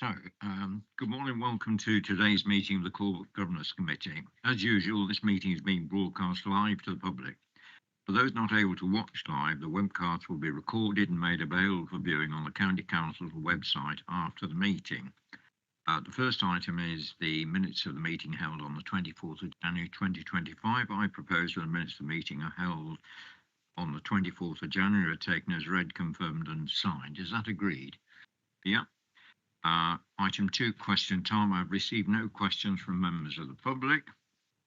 So, good morning. Welcome to today's meeting of the Corporate Governance Committee. As usual, this meeting is being broadcast live to the public. For those not able to watch live, the webcast will be recorded and made available for viewing on the County Council's website after the meeting. The first item is the minutes of the meeting held on the 24th of January 2025. I propose that the minutes of the meeting are held on the 24th of January are taken as read, confirmed and signed. Is that agreed? Yeah. Item 2, question time. I've received no questions from members of the public.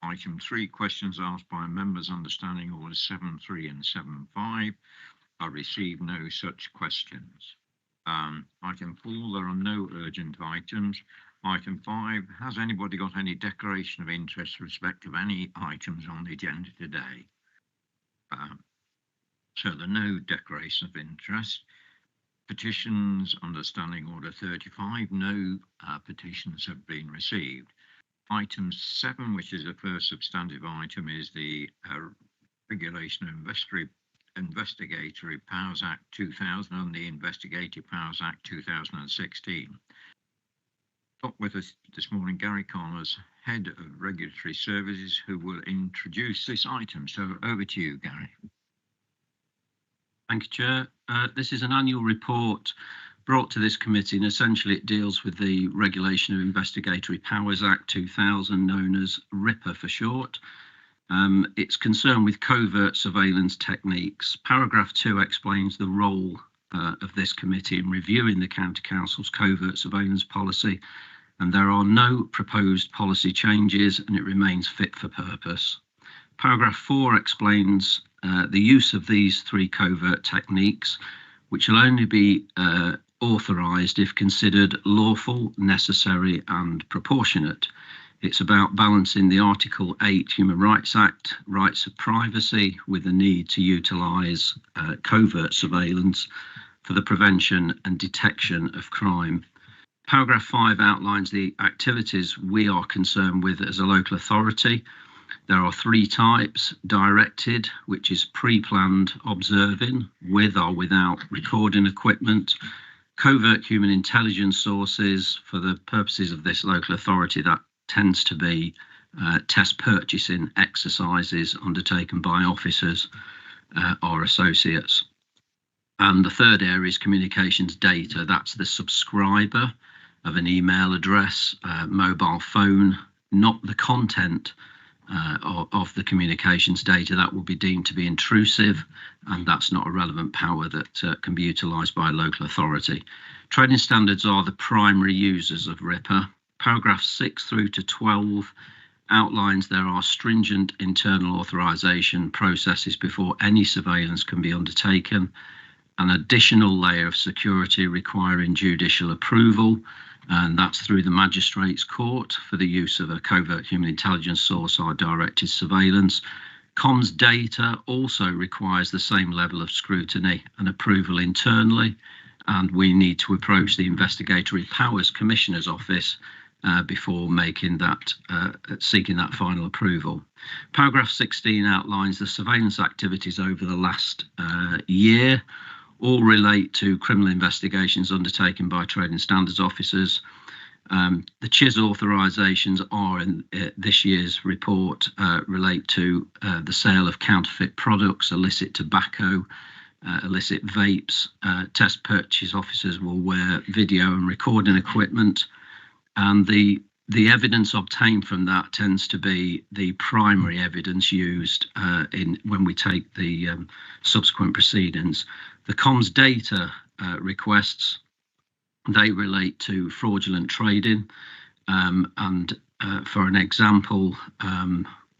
Item 3, questions asked by members under Standing Orders 7.3 and 7.5. I received no such questions. Item 4, there are no urgent items. Item 5, has anybody got any declaration of interest with respect of any items on the agenda today? So there are no declaration of interest. Petitions under Standing Order 35, no petitions have been received. Item 7, which is the first substantive item, is the Regulation of Investigatory Powers Act 2000 and the Investigative Powers Act 2016. Got with us this morning Gary Connors, Head of Regulatory Services, who will introduce this item. So over to you, Gary. Thank you, Chair. This is an annual report brought to this committee, and essentially it deals with the Regulation of Investigatory Powers Act 2000, known as RIPA for short. It's concerned with covert surveillance techniques. Paragraph 2 explains the role of this committee in reviewing the County Council's covert surveillance policy, and there are no proposed policy changes, and it remains fit for purpose. Paragraph 4 explains the use of these 3 covert techniques, which will only be authorised if considered lawful, necessary and proportionate. It's about balancing the Article 8 Human Rights Act, rights of privacy, with the need to utilise covert surveillance for the prevention and detection of crime. Paragraph 5 outlines the activities we are concerned with as a local authority. There are 3 types: directed, which is pre-planned observing with or without recording equipment; covert human intelligence sources. For the purposes of this local authority, that tends to be test purchasing exercises undertaken by officers or associates. And the third area is communications data. That's the subscriber of an email address, mobile phone, not the content of the communications data. That will be deemed to be intrusive, and that's not a relevant power that can be utilised by a local authority. Trading standards are the primary users of RIPA. Paragraphs 6 through to 12 outlines there are stringent internal authorisation processes before any surveillance can be undertaken, an additional layer of security requiring judicial approval, and that's through the Magistrates Court for the use of a covert human intelligence source or directed surveillance. Comms data also requires the same level of scrutiny and approval internally, and we need to approach the Investigatory Powers Commissioner's Office before making that, seeking that final approval. Paragraph 16 outlines the surveillance activities over the last year. All relate to criminal investigations undertaken by trading standards officers. The CHIS authorisations are in this year's report relate to the sale of counterfeit products, illicit tobacco, illicit vapes. Test purchase officers will wear video and recording equipment, and the evidence obtained from that tends to be the primary evidence used when we take the subsequent proceedings. The comms data requests, they relate to fraudulent trading, and for an example,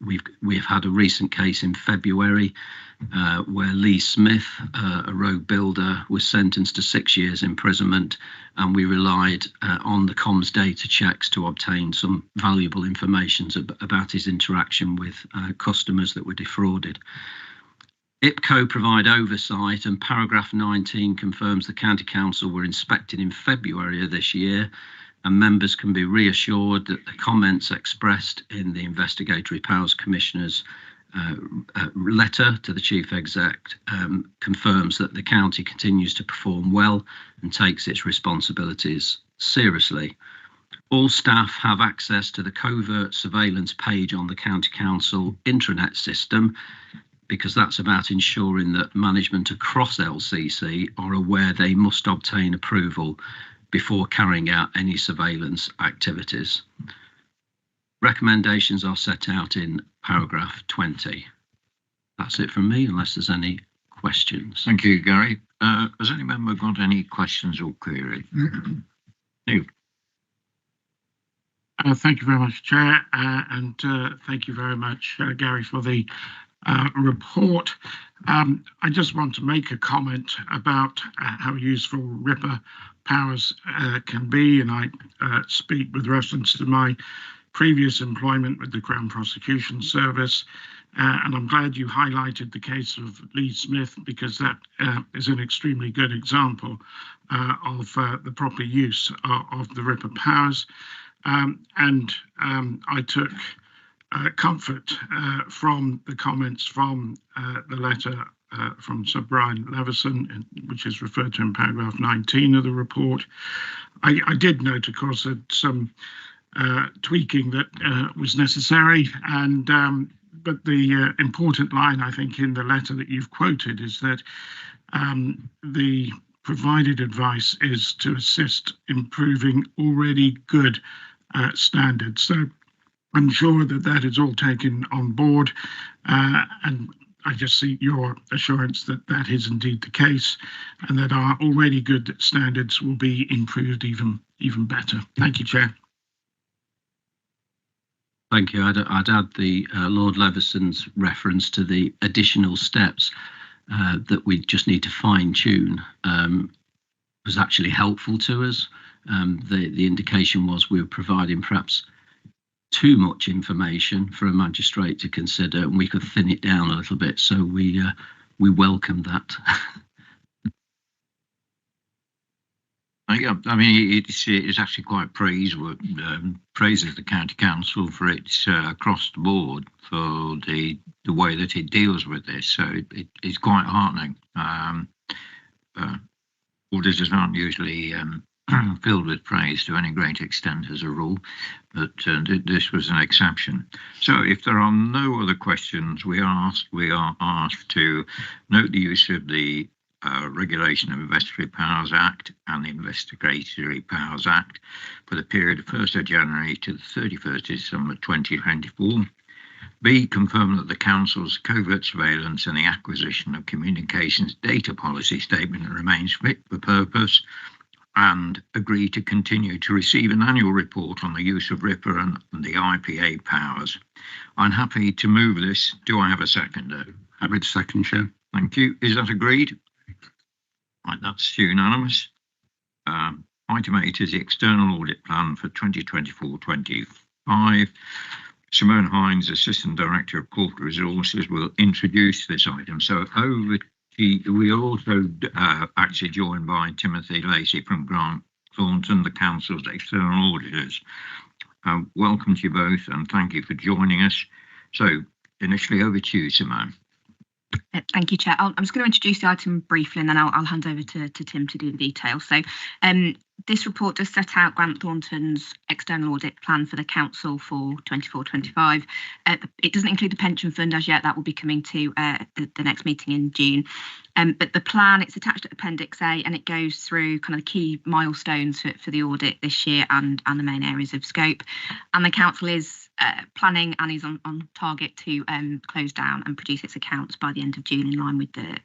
we've had a recent case in February where Lee Smith, a rogue builder, was sentenced to 6 years imprisonment, and we relied on the comms data checks to obtain some valuable information about his interaction with customers that were defrauded. IPCO provide oversight, and paragraph 19 confirms the County Council were inspected in February of this year, and members can be reassured that the comments expressed in the Investigatory Powers Commissioner's letter to the Chief Exec confirms that the county continues to perform well and takes its responsibilities seriously. All staff have access to the covert surveillance page on the County Council intranet system, because that's about ensuring that management across LCC are aware they must obtain approval before carrying out any surveillance activities. Recommendations are set out in paragraph 20. That's it from me, unless there's any questions. Thank you, Gary. Has any member got any questions or queries? Neil. Thank you very much, Chair, and thank you very much, Gary, for the report. I just want to make a comment about how useful RIPA powers can be, and I speak with reference to my previous employment with the Crown Prosecution Service, and I'm glad you highlighted the case of Lee Smith, because that is an extremely good example of the proper use of the RIPA powers. I took comfort from the comments from the letter from Sir Brian Leveson, which is referred to in paragraph 19 of the report. I did note, of course, that some tweaking that was necessary, and but the important line, I think, in the letter that you've quoted is that the provided advice is to assist improving already good standards. So I'm sure that that is all taken on board, and I just seek your assurance that that is indeed the case, and that our already good standards will be improved even better. Thank you, Chair. Thank you. I'd add the Lord Leveson's reference to the additional steps that we just need to fine tune was actually helpful to us. The indication was we were providing perhaps too much information for a magistrate to consider, and we could thin it down a little bit. So we welcome that. Yeah, I mean, it's actually quite praiseworthy. Praises the County Council for its across the board for the way that it deals with this. So it's quite heartening. Auditors aren't usually filled with praise to any great extent as a rule, but this was an exception. So if there are no other questions, we are asked to note the use of the Regulation of Investigatory Powers Act and the Investigatory Powers Act for the period of 1st of January to the 31st of December 2024. B, confirm that the Council's covert surveillance and the acquisition of communications data policy statement remains fit for purpose, and agree to continue to receive an annual report on the use of RIPA and the IPA powers. I'm happy to move this. Do I have a seconder? Happy to second, Chair. Thank you. Is that agreed? Right, that's unanimous. Item 8 is the external audit plan for 2024-25. Simone Hines, Assistant Director of Corporate Resources, will introduce this item. So over to, we are also actually joined by Timothy Lacey from Grant Thornton, the Council's external auditors. Welcome to you both, and thank you for joining us. So initially over to you, Simone. Thank you, Chair. I'm just going to introduce the item briefly, and then I'll hand over to Tim to do the details. So this report does set out Grant Thornton's external audit plan for the Council for 24-25. It doesn't include the pension fund as yet. That will be coming to the next meeting in June. But the plan, it's attached to Appendix A, and it goes through kind of the key milestones for the audit this year and the main areas of scope. And the Council is planning and is on target to close down and produce its accounts by the end of June, in line with the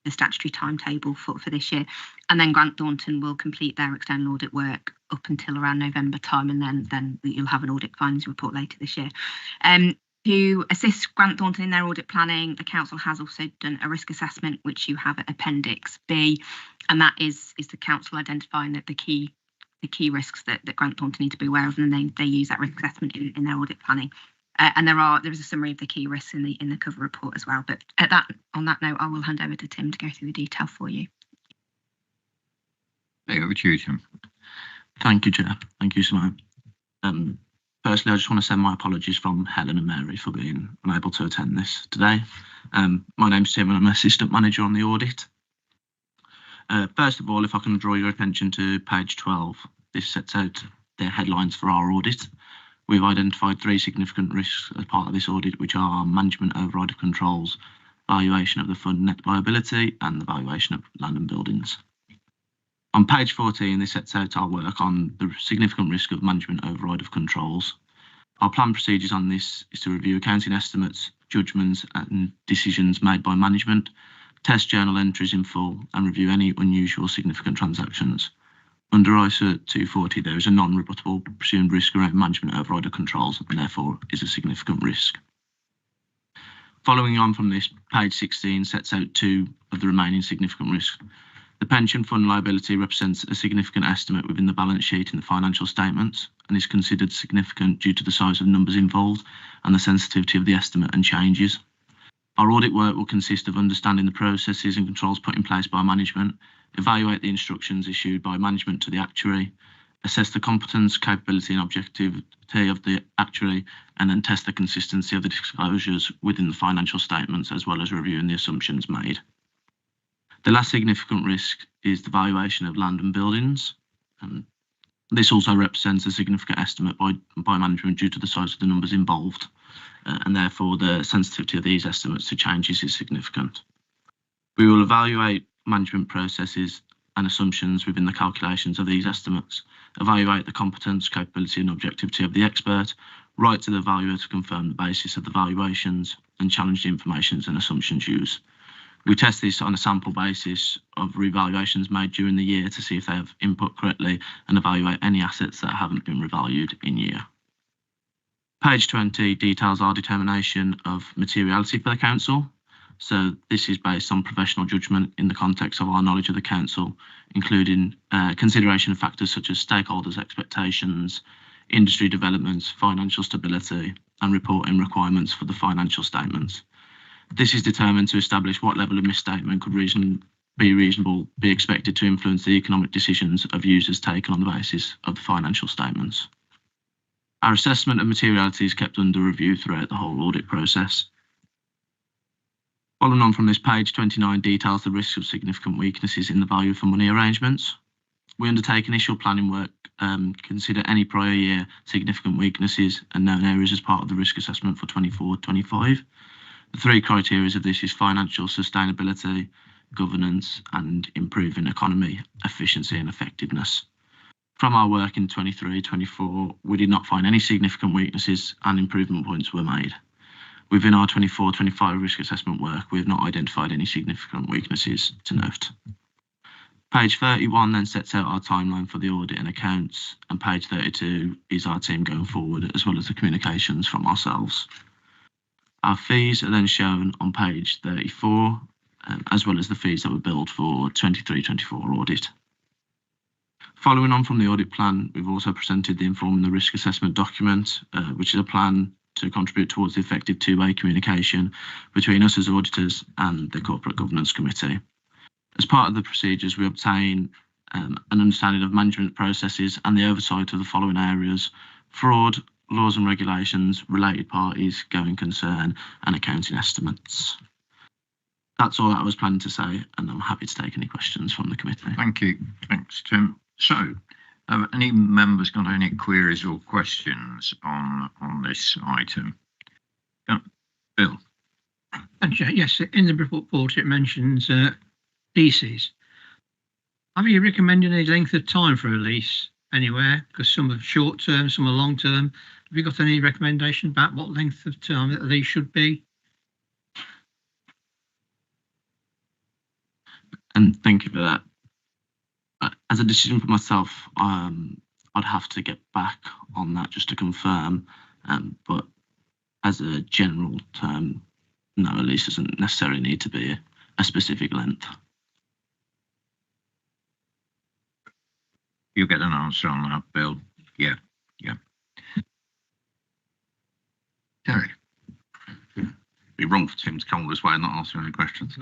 statutory timetable for this year. And then Grant Thornton will complete their external audit work up until around November time, and then you'll have an audit findings report later this year. To assist Grant Thornton in their audit planning, the Council has also done a risk assessment, which you have at Appendix B, and that is the Council identifying that the key risks that Grant Thornton need to be aware of, and then they use that risk assessment in their audit planning. And there is a summary of the key risks in the cover report as well. But on that note, I will hand over to Tim to go through the detail for you. Over to you, Tim. Thank you, Chair. Thank you, Simone. Firstly, I just want to send my apologies from Helen and Mary for being unable to attend this today. My name's Tim and I'm Assistant Manager on the audit. First of all, if I can draw your attention to page 12 this sets out the headlines for our audit. We've identified 3 significant risks as part of this audit, which are management override of controls, valuation of the fund net liability, and the valuation of land and buildings. On page 14, this sets out our work on the significant risk of management override of controls. Our planned procedures on this is to review accounting estimates, judgments and decisions made by management, test journal entries in full, and review any unusual significant transactions. Under ISA 240, there is a non-rebuttable presumed risk around management override of controls, and therefore is a significant risk. Following on from this, page 16 sets out 2 of the remaining significant risks. The pension fund liability represents a significant estimate within the balance sheet and the financial statements, and is considered significant due to the size of numbers involved and the sensitivity of the estimate and changes. Our audit work will consist of understanding the processes and controls put in place by management, evaluate the instructions issued by management to the actuary, assess the competence, capability and objectivity of the actuary, and then test the consistency of the disclosures within the financial statements, as well as reviewing the assumptions made. The last significant risk is the valuation of land and buildings. This also represents a significant estimate by management due to the size of the numbers involved, and therefore the sensitivity of these estimates to changes is significant. We will evaluate management processes and assumptions within the calculations of these estimates, evaluate the competence, capability and objectivity of the expert, write to the valuer to confirm the basis of the valuations, and challenge the information and assumptions used. We test this on a sample basis of revaluations made during the year to see if they have input correctly and evaluate any assets that haven't been revalued in year. Page 20 details our determination of materiality for the council. So this is based on professional judgment in the context of our knowledge of the council, including consideration of factors such as stakeholders' expectations, industry developments, financial stability, and reporting requirements for the financial statements. This is determined to establish what level of misstatement could be expected to influence the economic decisions of users taken on the basis of the financial statements. Our assessment of materiality is kept under review throughout the whole audit process. Following on from this, page 29 details the risks of significant weaknesses in the value for money arrangements. We undertake initial planning work, consider any prior year significant weaknesses and known areas as part of the risk assessment for 24-25. The 3 criteria of this is financial sustainability, governance, and improving economy, efficiency and effectiveness. From our work in 23-24, we did not find any significant weaknesses and improvement points were made. Within our 24-25 risk assessment work, we have not identified any significant weaknesses to note. Page 31 then sets out our timeline for the audit and accounts, and page 32 is our team going forward, as well as the communications from ourselves. Our fees are then shown on page 34, as well as the fees that were billed for 23-24 audit. Following on from the audit plan, we've also presented the Informing the Risk Assessment document, which is a plan to contribute towards the effective 2-way communication between us as auditors and the Corporate Governance Committee. As part of the procedures, we obtain an understanding of management processes and the oversight of the following areas: fraud, laws and regulations, related parties, going concern, and accounting estimates. That's all I was planning to say, and I'm happy to take any questions from the committee. Thank you. Thanks, Tim. So, have any members got any queries or questions on this item? Bill? Yes, in the report it mentions leases. Have you recommended any length of time for a lease anywhere? Because some are short term, some are long term. Have you got any recommendation about what length of time that a lease should be? And thank you for that. As a decision for myself, I'd have to get back on that just to confirm. But as a general term, no, a lease doesn't necessarily need to be a specific length. You get an answer on that, Bill? Yeah. Terry? Be wrong for Tim to come all this way and not answer any questions.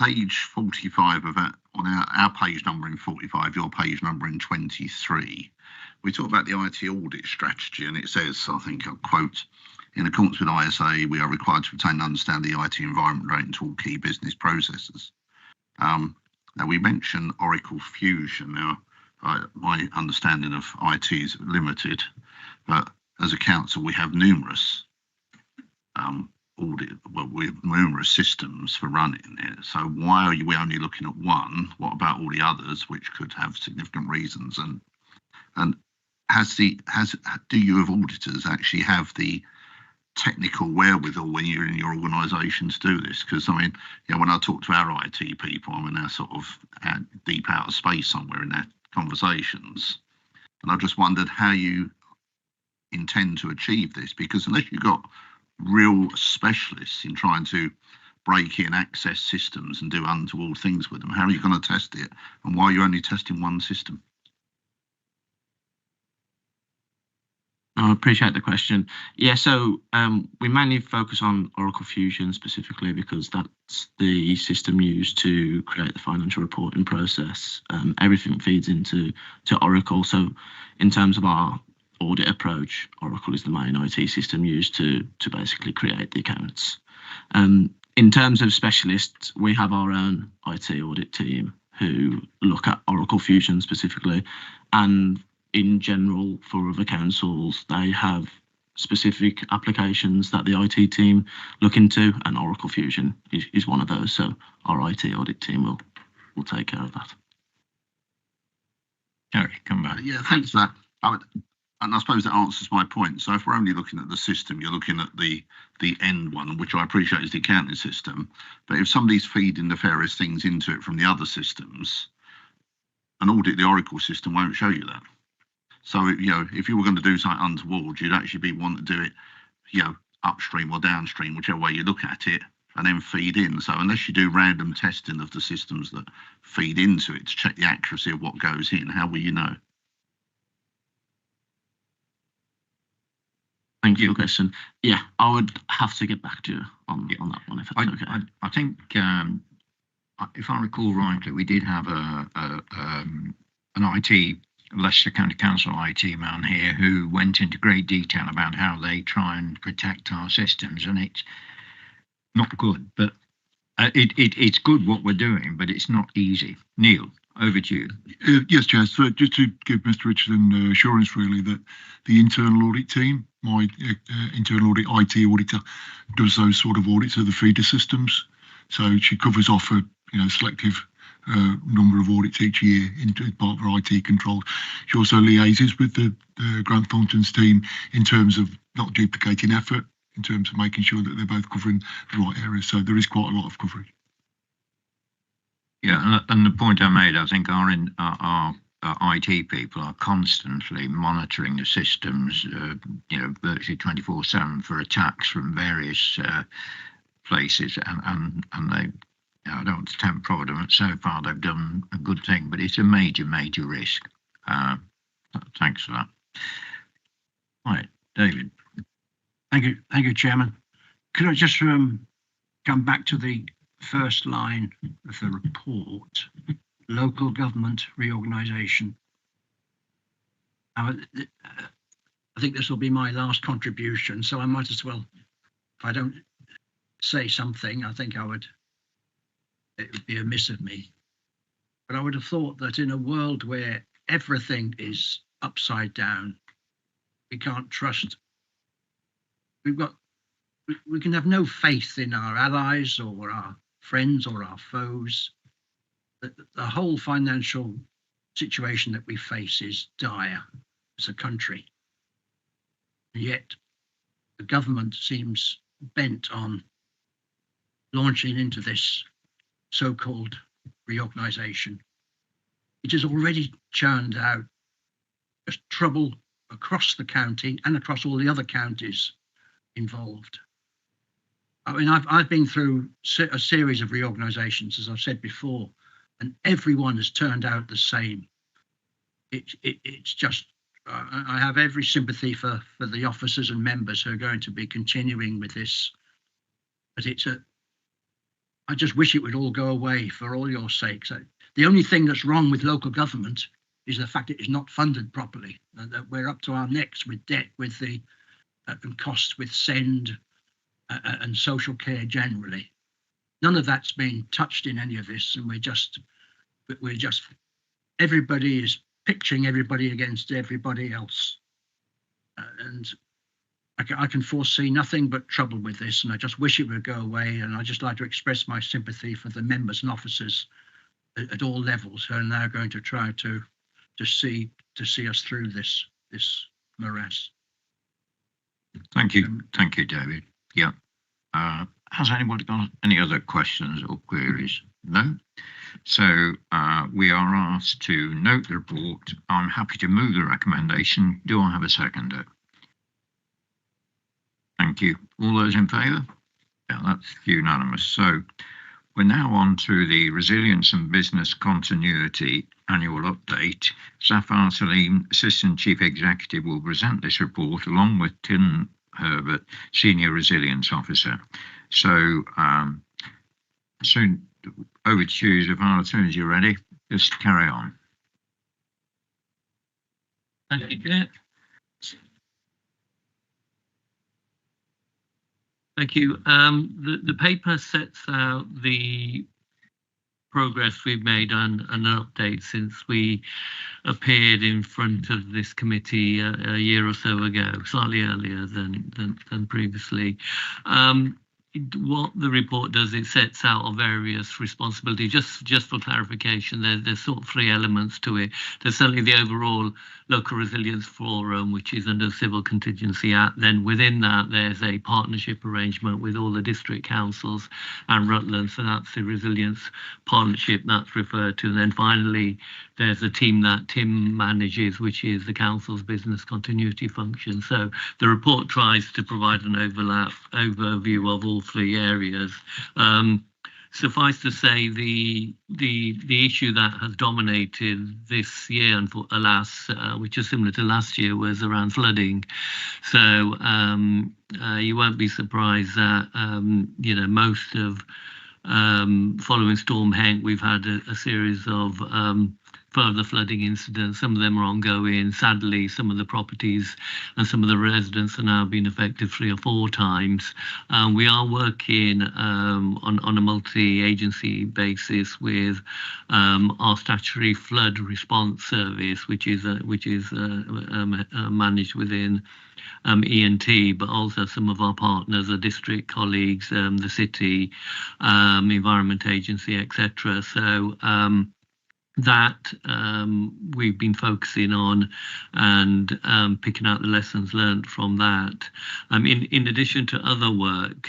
Page 45 of that, on our page number in 45, your page number in 23, we talk about the IT audit strategy, and it says, I think I'll quote, in accordance with ISA, we are required to obtain and understand the IT environment relating to all key business processes. Now we mentioned Oracle Fusion. Now, my understanding of IT is limited, but as a council, we have numerous we have numerous systems for running it. So why are we only looking at one? What about all the others, which could have significant reasons? And do you, of auditors, actually have the technical wherewithal when you're in your organisation to do this? Because I mean, when I talk to our IT people, I mean, they're sort of deep out of space somewhere in their conversations, and I just wondered how you intend to achieve this, because unless you've got real specialists in trying to break in, access systems and do untoward things with them, how are you going to test it, and why are you only testing one system? I appreciate the question. Yeah, so we mainly focus on Oracle Fusion specifically because that's the system used to create the financial reporting process. Everything feeds into Oracle. So in terms of our audit approach, Oracle is the main IT system used to basically create the accounts. In terms of specialists, we have our own IT audit team who look at Oracle Fusion specifically, and in general for other councils they have specific applications that the IT team look into, and Oracle Fusion is one of those. So our IT audit team will take care of that. Gary, come back. Yeah, thanks for that. And I suppose that answers my point. So if we're only looking at the system, you're looking at the end one, which I appreciate is the accounting system. But if somebody's feeding the various things into it from the other systems, an audit the Oracle system won't show you that. So, if you were going to do something untoward, you'd actually be wanting to do it, upstream or downstream, whichever way you look at it, and then feed in. So unless you do random testing of the systems that feed into it to check the accuracy of what goes in, how will you know? Thank you for your question. Yeah, I would have to get back to you on that one, if that's okay. I think, if I recall rightly, we did have an IT, Leicester County Council IT man here who went into great detail about how they try and protect our systems, and it's not good, but it's good what we're doing, but it's not easy. Neil, over to you. Yes, Chair. So just to give Mr. Richardson assurance, really, that the internal audit team, my internal audit IT auditor, does those sort of audits of the feeder systems. So she covers off a selective number of audits each year into part of her IT controls. She also liaises with the Grant Thornton's team in terms of not duplicating effort, in terms of making sure that they're both covering the right areas. So there is quite a lot of coverage. Yeah, and the point I made, I think our IT people are constantly monitoring the systems, virtually 24/7 for attacks from various places, and they, I don't want to tempt Providence. So far, they've done a good thing, but it's a major risk. Thanks for that. Right, David. Thank you, Chairman. Could I just come back to the first line of the report, local government reorganisation? I think this will be my last contribution, so I might as well, if I don't say something, I think it would be amiss of me. But I would have thought that in a world where everything is upside down, we can't trust. We can have no faith in our allies or our friends or our foes. The whole financial situation that we face is dire as a country. And yet the government seems bent on launching into this so-called reorganisation. It has already churned out just trouble across the county and across all the other counties involved. I mean, I've been through a series of reorganisations, as I've said before, and everyone has turned out the same. It's just, I have every sympathy for the officers and members who are going to be continuing with this, but I just wish it would all go away for all your sakes. The only thing that's wrong with local government is the fact it is not funded properly, and that we're up to our necks with debt, with the and costs with SEND and social care generally. None of that's been touched in any of this, and we're just everybody is pitching everybody against everybody else. And I can foresee nothing but trouble with this, and I just wish it would go away. And I just like to express my sympathy for the members and officers at all levels who are now going to try to see us through this morass. Thank you, David. Yeah. Has anybody got any other questions or queries? No. So we are asked to note the report. I'm happy to move the recommendation. Do I have a seconder? Thank you. All those in favour? Yeah, that's unanimous. So we're now on to the Resilience and Business Continuity Annual Update. Zafar Salim, Assistant Chief Executive, will present this report along with Tim Herbert, Senior Resilience Officer. So soon over to you, Zafar, as soon as you're ready, just carry on. Thank you, Chair. Thank you. The paper sets out the progress we've made and an update since we appeared in front of this committee a year or so ago, slightly earlier than previously. What the report does, it sets out our various responsibilities. Just for clarification, there's sort of three elements to it. There's certainly the overall Local Resilience Forum, which is under Civil Contingency Act. Then within that, there's a partnership arrangement with all the district councils and Rutland. So that's the Resilience Partnership that's referred to. And then finally, there's a team that Tim manages, which is the council's business continuity function. So the report tries to provide an overview of all three areas. Suffice to say, the issue that has dominated this year, and alas, which is similar to last year, was around flooding. So you won't be surprised that most of following Storm Henk, we've had a series of further flooding incidents. Some of them are ongoing. Sadly, some of the properties and some of the residents are now being affected 3 or 4 times. We are working on a multi-agency basis with our statutory flood response service, which is managed within ENT, but also some of our partners, the district colleagues, the city, Environment Agency, etc. So that we've been focusing on and picking out the lessons learned from that. In addition to other work,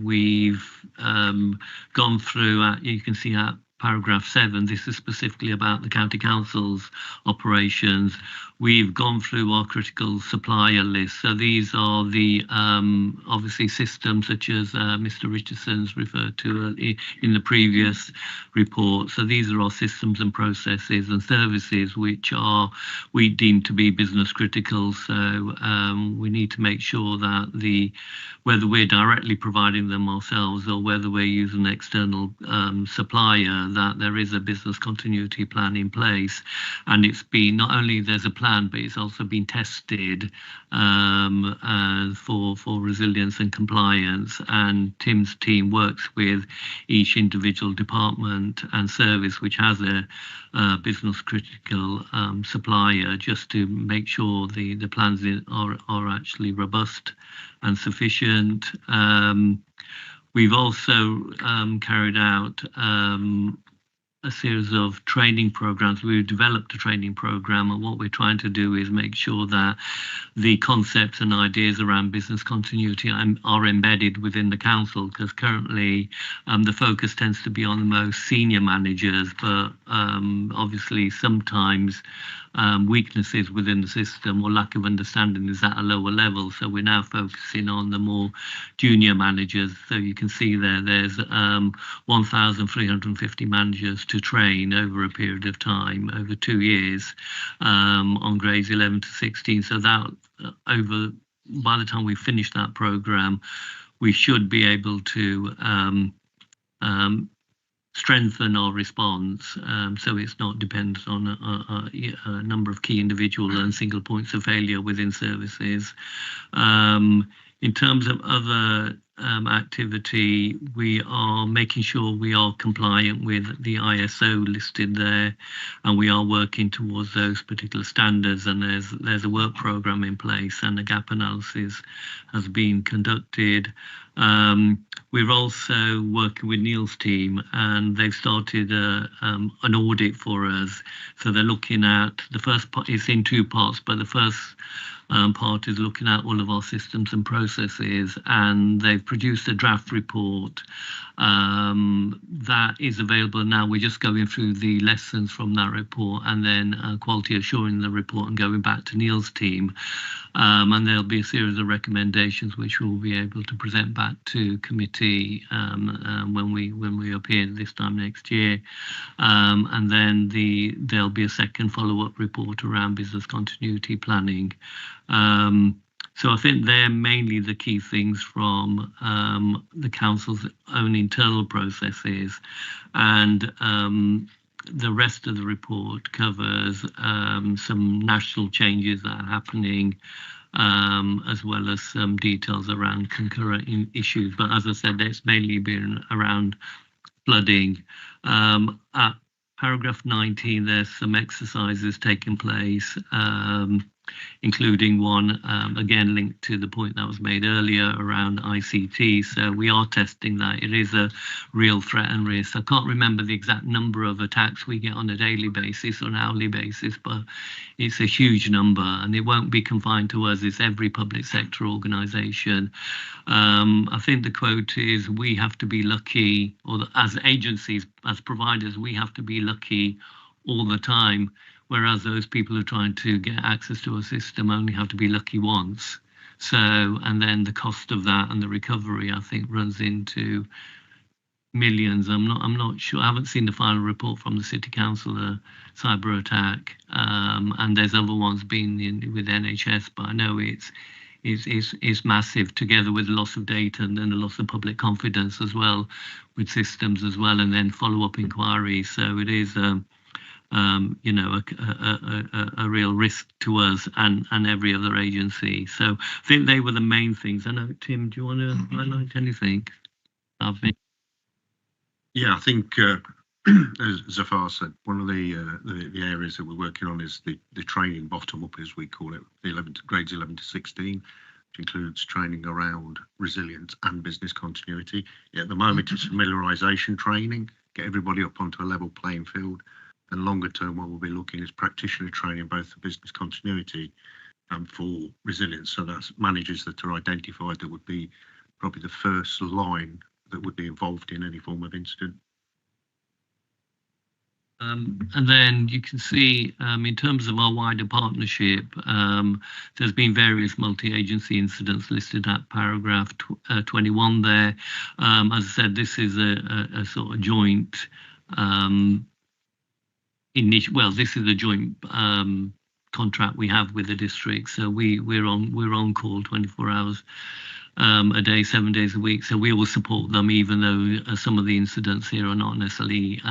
we've gone through, you can see at paragraph 7, this is specifically about the county council's operations. We've gone through our critical supplier list. So these are the obviously systems such as Mr. Richardson's referred to in the previous report. So these are our systems and processes and services which we deem to be business critical. So we need to make sure that whether we're directly providing them ourselves or whether we're using an external supplier, that there is a business continuity plan in place. And it's been, not only there's a plan, but it's also been tested for resilience and compliance. And Tim's team works with each individual department and service which has a business critical supplier, just to make sure the plans are actually robust and sufficient. We've also carried out a series of training programs. We've developed a training program, and what we're trying to do is make sure that the concepts and ideas around business continuity are embedded within the council, because currently the focus tends to be on the most senior managers, but obviously sometimes weaknesses within the system or lack of understanding is at a lower level. So we're now focusing on the more junior managers. So you can see there's 1,350 managers to train over a period of time, over 2 years, on grades 11 to 16. So that by the time we finish that program, we should be able to strengthen our response, so it's not dependent on a number of key individual and single points of failure within services. In terms of other activity, we are making sure we are compliant with the ISO listed there, and we are working towards those particular standards. And there's a work program in place, and a gap analysis has been conducted. We're also working with Neil's team, and they've started an audit for us. So they're looking at the first part. It's in two parts, but the first part is looking at all of our systems and processes, and they've produced a draft report that is available now. We're just going through the lessons from that report, and then quality assuring the report and going back to Neil's team. And there'll be a series of recommendations which we'll be able to present back to committee when we appear this time next year. And then there'll be a second follow-up report around business continuity planning. So I think they're mainly the key things from the council's own internal processes, and the rest of the report covers some national changes that are happening, as well as some details around concurrent issues. But as I said, it's mainly been around flooding. At paragraph 19, there's some exercises taking place, including one, again, linked to the point that was made earlier around ICT. So we are testing that. It is a real threat and risk. I can't remember the exact number of attacks we get on a daily basis or an hourly basis, but it's a huge number, and it won't be confined to us. It's every public sector organisation. I think the quote is, we have to be lucky, or as agencies, as providers, we have to be lucky all the time, whereas those people who are trying to get access to a system only have to be lucky once. So, and then the cost of that and the recovery, I think, runs into millions. I'm not sure. I haven't seen the final report from the City Council, cyber attack, and there's other ones being with NHS, but I know it's massive, together with the loss of data and then the loss of public confidence as well with systems as well, and then follow-up inquiries. So it is you know, a real risk to us and every other agency. So I think they were the main things. I know, Tim, do you want to highlight anything? Yeah, I think as Zafar said, one of the areas that we're working on is the training bottom up, as we call it, the grades 11 to 16, which includes training around resilience and business continuity. At the moment, it's familiarisation training, get everybody up onto a level playing field. And longer term, what we'll be looking is practitioner training, both for business continuity and for resilience. So that's managers that are identified that would be probably the first line that would be involved in any form of incident. And then you can see, in terms of our wider partnership, there's been various multi-agency incidents listed at paragraph 21 there. As I said, this is a sort of joint this is a joint contract we have with the district, so we're on call 24 hours a day, 7 days a week. So we will support them, even though some of the incidents here are not necessarily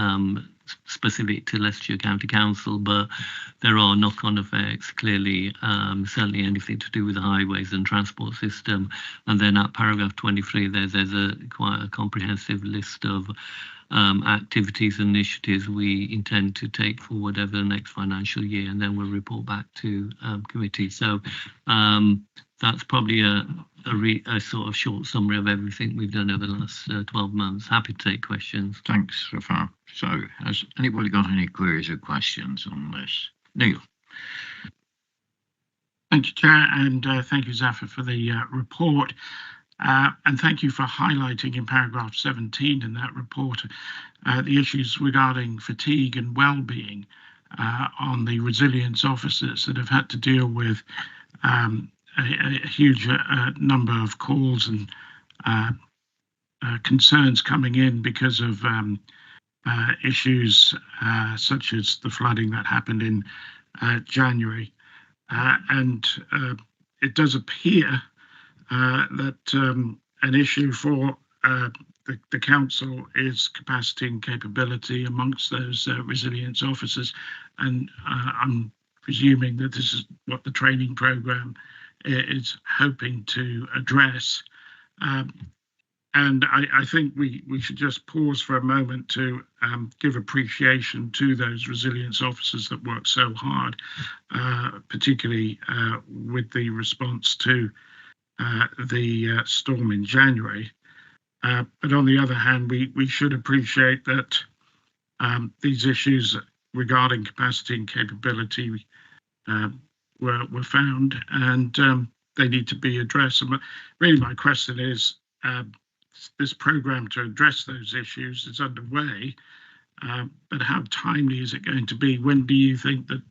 specific to Leicestershire County Council, but there are knock-on effects, clearly, certainly anything to do with the highways and transport system. And then at paragraph 23, there's quite a comprehensive list of activities and initiatives we intend to take forward over the next financial year, and then we'll report back to committee. So that's probably a sort of short summary of everything we've done over the last 12 months. Happy to take questions. Thanks, Zafar. So has anybody got any queries or questions on this? Neil. Thank you, Chair, and thank you, Zafar, for the report. And thank you for highlighting in paragraph 17 in that report the issues regarding fatigue and well-being on the resilience officers that have had to deal with a huge number of calls and concerns coming in because of issues such as the flooding that happened in January. And it does appear that an issue for the council is capacity and capability amongst those resilience officers, and I'm presuming that this is what the training programme is hoping to address. And I think we should just pause for a moment to give appreciation to those resilience officers that work so hard, particularly with the response to the storm in January. But on the other hand, we should appreciate that these issues regarding capacity and capability were found, and they need to be addressed. And really, my question is, this programme to address those issues is underway, but how timely is it going to be? When do you think that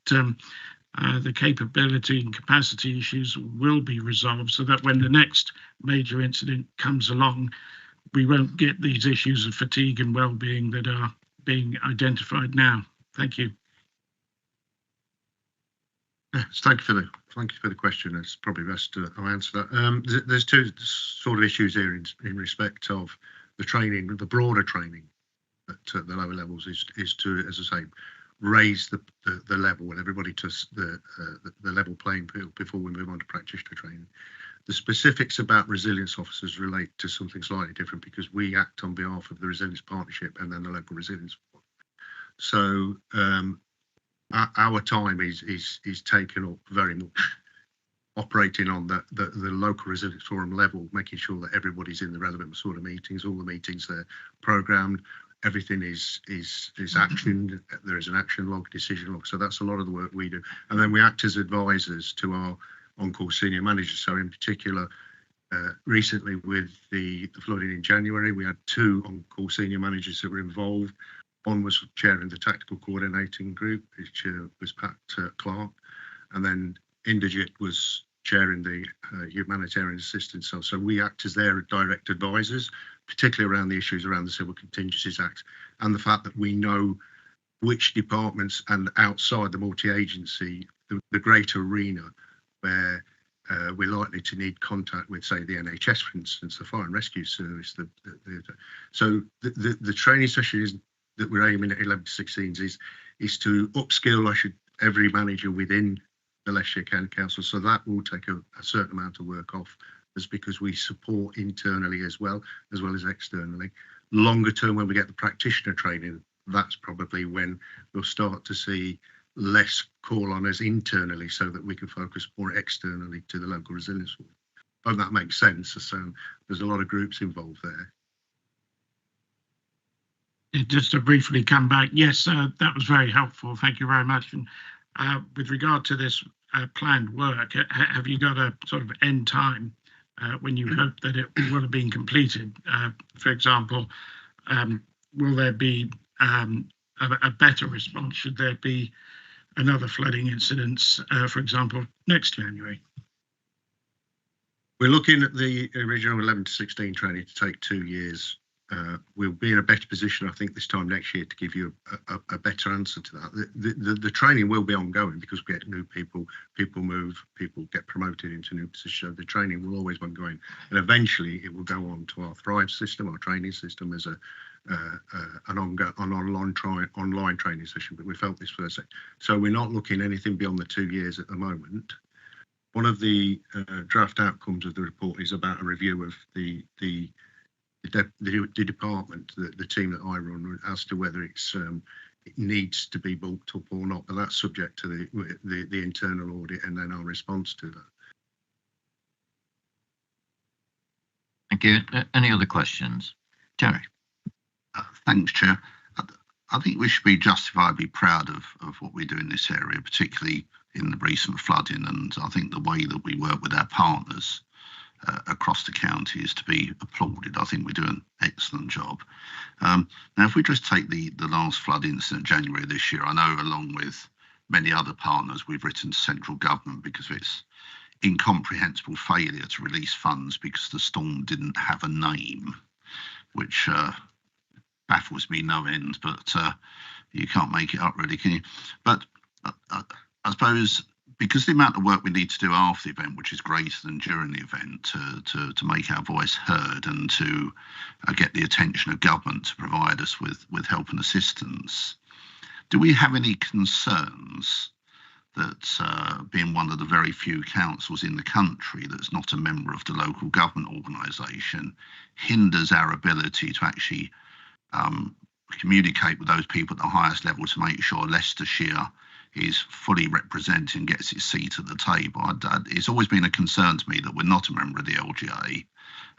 the capability and capacity issues will be resolved, so that when the next major incident comes along, we won't get these issues of fatigue and well-being that are being identified now? Thank you. Yes, thank you for the question. It's probably best to answer that. There's two sort of issues here in respect of the training, the broader training at the lower levels is to, as I say, raise the level and everybody to the level playing field before we move on to practitioner training. The specifics about resilience officers relate to something slightly different because we act on behalf of the Resilience Partnership and then the local resilience. So our time is taken up very much operating on the local resilience forum level, making sure that everybody's in the relevant sort of meetings, all the meetings they're programmed, everything is actioned. There is an action log, decision log. So that's a lot of the work we do. And then we act as advisors to our on-call senior managers. So in particular, recently with the flooding in January, we had 2 on-call senior managers that were involved. One was chairing the tactical coordinating group, which was Pat Clark, and then Inderjit was chairing the humanitarian assistance cell. So we act as their direct advisors, particularly around the issues around the Civil Contingencies Act and the fact that we know which departments and outside the multi-agency, the greater arena where we're likely to need contact with, say, the NHS, for instance, the Fire and Rescue Service. So the training session that we're aiming at 11 to 16s is to upskill every manager within the Leicestershire County Council. So that will take a certain amount of work off us because we support internally as well as externally. Longer term, when we get the practitioner training, that's probably when we'll start to see less call on us internally so that we can focus more externally to the local resilience. I hope that makes sense. So there's a lot of groups involved there. Just to briefly come back, yes, that was very helpful. Thank you very much. And with regard to this planned work, have you got a sort of end time when you hope that it will have been completed? For example, will there be a better response should there be another flooding incidents, for example, next January? We're looking at the original 11 to 16 training to take 2 years. We'll be in a better position, I think, this time next year to give you a better answer to that. The training will be ongoing because we get new people move, people get promoted into new positions. So the training will always be ongoing, and eventually it will go on to our Thrive system, our training system, as an online training session. But we felt this first. So we're not looking anything beyond the 2 years at the moment. One of the draft outcomes of the report is about a review of the department, the team that I run, as to whether it needs to be bulked up or not. But that's subject to the internal audit and then our response to that. Thank you. Any other questions? Terry. Thanks, Chair. I think we should be justifiably proud of what we do in this area, particularly in the recent flooding. And I think the way that we work with our partners across the county is to be applauded. I think we do an excellent job. Now, if we just take the last flood incident, January this year, I know along with many other partners, we've written to central government because of its incomprehensible failure to release funds because the storm didn't have a name, which baffles me no end, but you can't make it up really, can you? But I suppose because the amount of work we need to do after the event, which is greater than during the event, to make our voice heard and to get the attention of government to provide us with help and assistance, do we have any concerns that being one of the very few councils in the country that's not a member of the local government organisation hinders our ability to actually communicate with those people at the highest level to make sure Leicestershire is fully represented and gets its seat at the table. It's always been a concern to me that we're not a member of the LGA,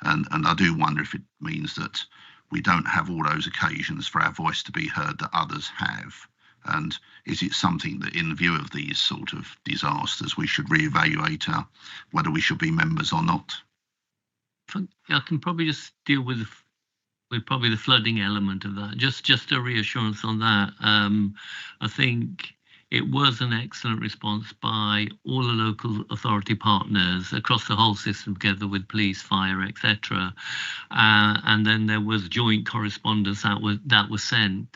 and I do wonder if it means that we don't have all those occasions for our voice to be heard that others have. And is it something that, in view of these sort of disasters, we should reevaluate whether we should be members or not? I can probably just deal with probably the flooding element of that. Just a reassurance on that. I think it was an excellent response by all the local authority partners across the whole system, together with police, fire, etc. And then there was joint correspondence that was sent.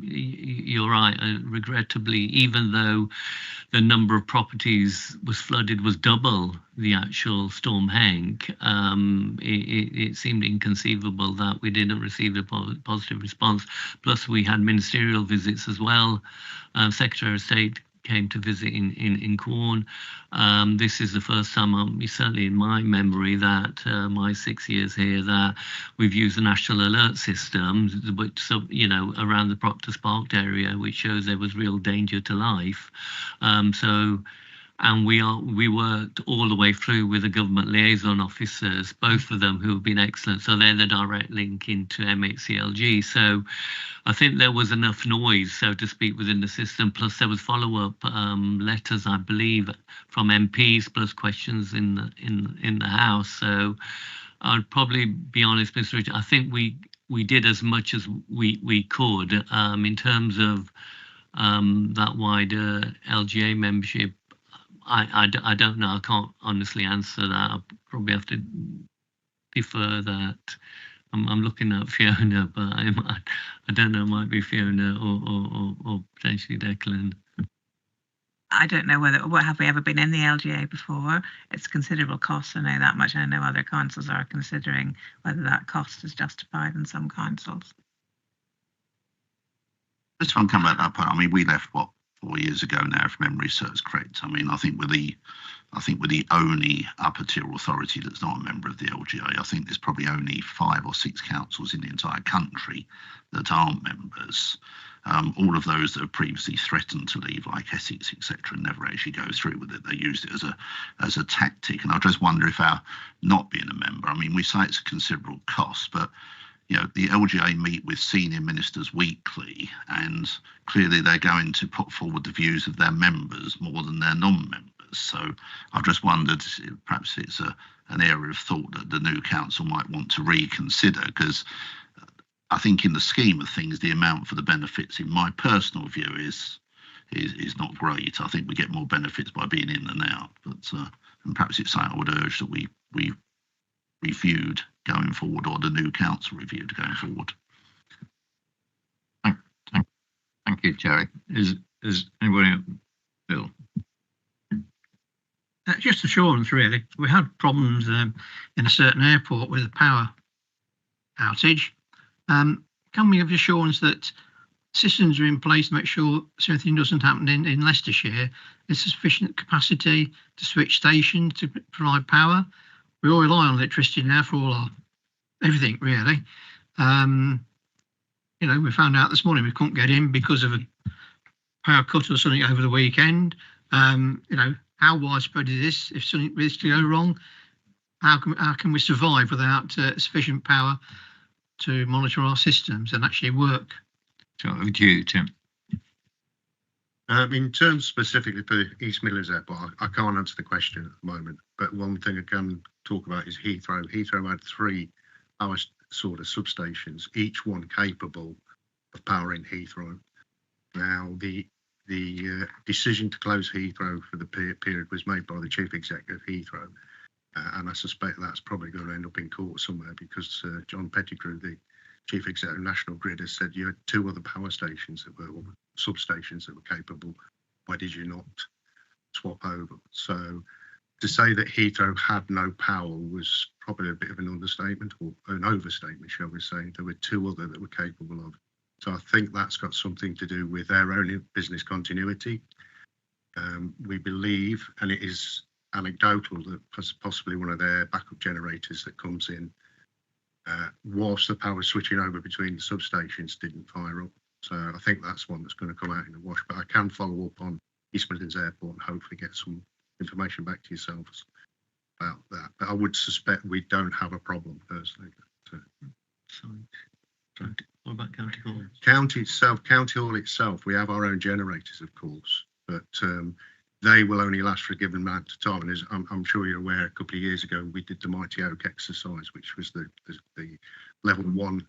You're right. Regrettably, even though the number of properties was flooded was double the actual Storm Henk, it seemed inconceivable that we didn't receive a positive response. Plus, we had ministerial visits as well. Secretary of State came to visit in Quorn. This is the first time, certainly in my memory, that my 6 years here, that we've used the national alert system, which, around the Proctors Park area, which shows there was real danger to life. And we worked all the way through with the government liaison officers, both of them who have been excellent. So they're the direct link into MHCLG. So I think there was enough noise, so to speak, within the system. Plus there was follow-up letters, I believe, from MPs, plus questions in the House. So I'd probably be honest, Mr. Richard, I think we did as much as we could in terms of that wider LGA membership. I don't know. I can't honestly answer that. I'll probably have to defer that. I'm looking at Fiona, but I don't know. It might be Fiona or potentially Declan. I don't know what have we ever been in the LGA before. It's considerable cost. I know that much. I know other councils are considering whether that cost is justified in some councils. Just want to come back to that point. I mean, we left 4 years ago now, if memory serves correct. I mean, I think we're the only upper tier authority that's not a member of the LGA. I think there's probably only 5 or 6 councils in the entire country that aren't members. All of those that have previously threatened to leave, like Essex, etc., never actually go through with it. They used it as a tactic. And I just wonder if our not being a member, I mean, we say it's a considerable cost, but the LGA meet with senior ministers weekly, and clearly they're going to put forward the views of their members more than their non-members. So I've just wondered, perhaps it's an area of thought that the new council might want to reconsider, because I think in the scheme of things, the amount for the benefits, in my personal view, is not great. I think we get more benefits by being in than out, but and perhaps it's something I would urge that we reviewed going forward, or the new council reviewed going forward. Thank you, Jerry. Is anybody else? Bill? Just assurance, really. We had problems in a certain airport with a power outage. Can we have assurance that systems are in place to make sure something doesn't happen in Leicestershire? There's sufficient capacity to switch stations to provide power. We all rely on electricity now for all everything, really. We found out this morning we couldn't get in because of a power cut or something over the weekend. How widespread is this? If something is to go wrong, how can we survive without sufficient power to monitor our systems and actually work? So over to you, Tim. In terms specifically for East Midlands Airport, I can't answer the question at the moment, but one thing I can talk about is Heathrow. Heathrow had 3 power sort of substations, each one capable of powering Heathrow. Now, the decision to close Heathrow for the period was made by the Chief Executive of Heathrow, and I suspect that's probably going to end up in court somewhere, because John Pettigrew, the Chief Executive of National Grid, has said you had 2 other power stations that were, or substations that were capable. Why did you not swap over? So to say that Heathrow had no power was probably a bit of an understatement, or an overstatement, shall we say. There were 2 other that were capable of. So I think that's got something to do with their own business continuity. We believe, and it is anecdotal, that possibly one of their backup generators that comes in whilst the power switching over between the substations didn't fire up. So I think that's one that's going to come out in the wash, but I can follow up on East Midlands Airport and hopefully get some information back to yourselves about that. But I would suspect we don't have a problem personally. What about County Hall? County Hall itself, we have our own generators, of course, but they will only last for a given amount of time. And as I'm sure you're aware, a couple of years ago, we did the Mighty Oak exercise, which was the level 1,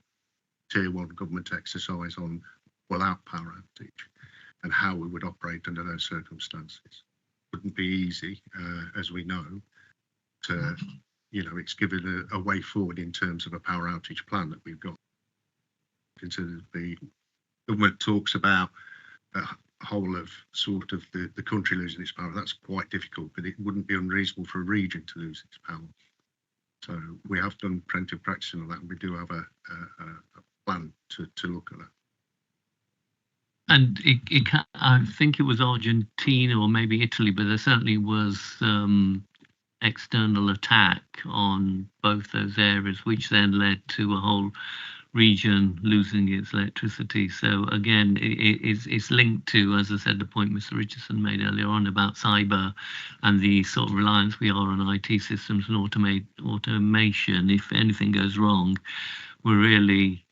tier 1 government exercise on without power outage and how we would operate under those circumstances. Wouldn't be easy, as we know, to, it's given a way forward in terms of a power outage plan that we've got. Consider the government talks about a whole of sort of the country losing its power. That's quite difficult, but it wouldn't be unreasonable for a region to lose its power. So we have done plenty of practice on that, and we do have a plan to look at that. And I think it was Argentina or maybe Italy, but there certainly was external attack on both those areas, which then led to a whole region losing its electricity. So again, it's linked to, as I said, the point Mr. Richardson made earlier on about cyber and the sort of reliance we are on IT systems and automation. If anything goes wrong, we're really,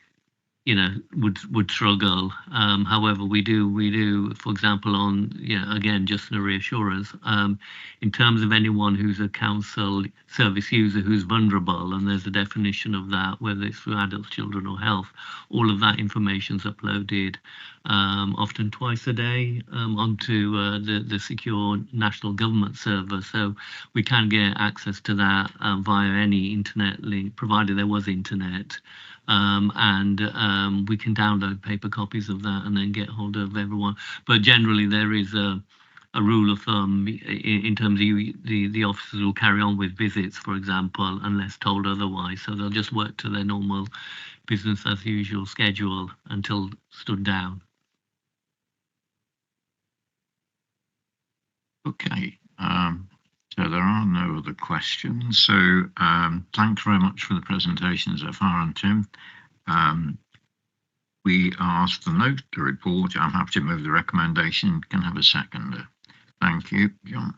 would struggle. However, we do, for example, on, again, just a reassurance, in terms of anyone who's a council service user who's vulnerable, and there's a definition of that, whether it's for adults, children or health, all of that information's uploaded often twice a day onto the secure national government server. So we can get access to that via any internet link, provided there was internet. And we can download paper copies of that and then get hold of everyone. But generally, there is a rule of thumb in terms of the officers will carry on with visits, for example, unless told otherwise. So they'll just work to their normal business as usual schedule until stood down. Okay. So there are no other questions. So thanks very much for the presentation so far, and Tim. We asked to note the report. I'm happy to move the recommendation. Can have a seconder. Thank you, John.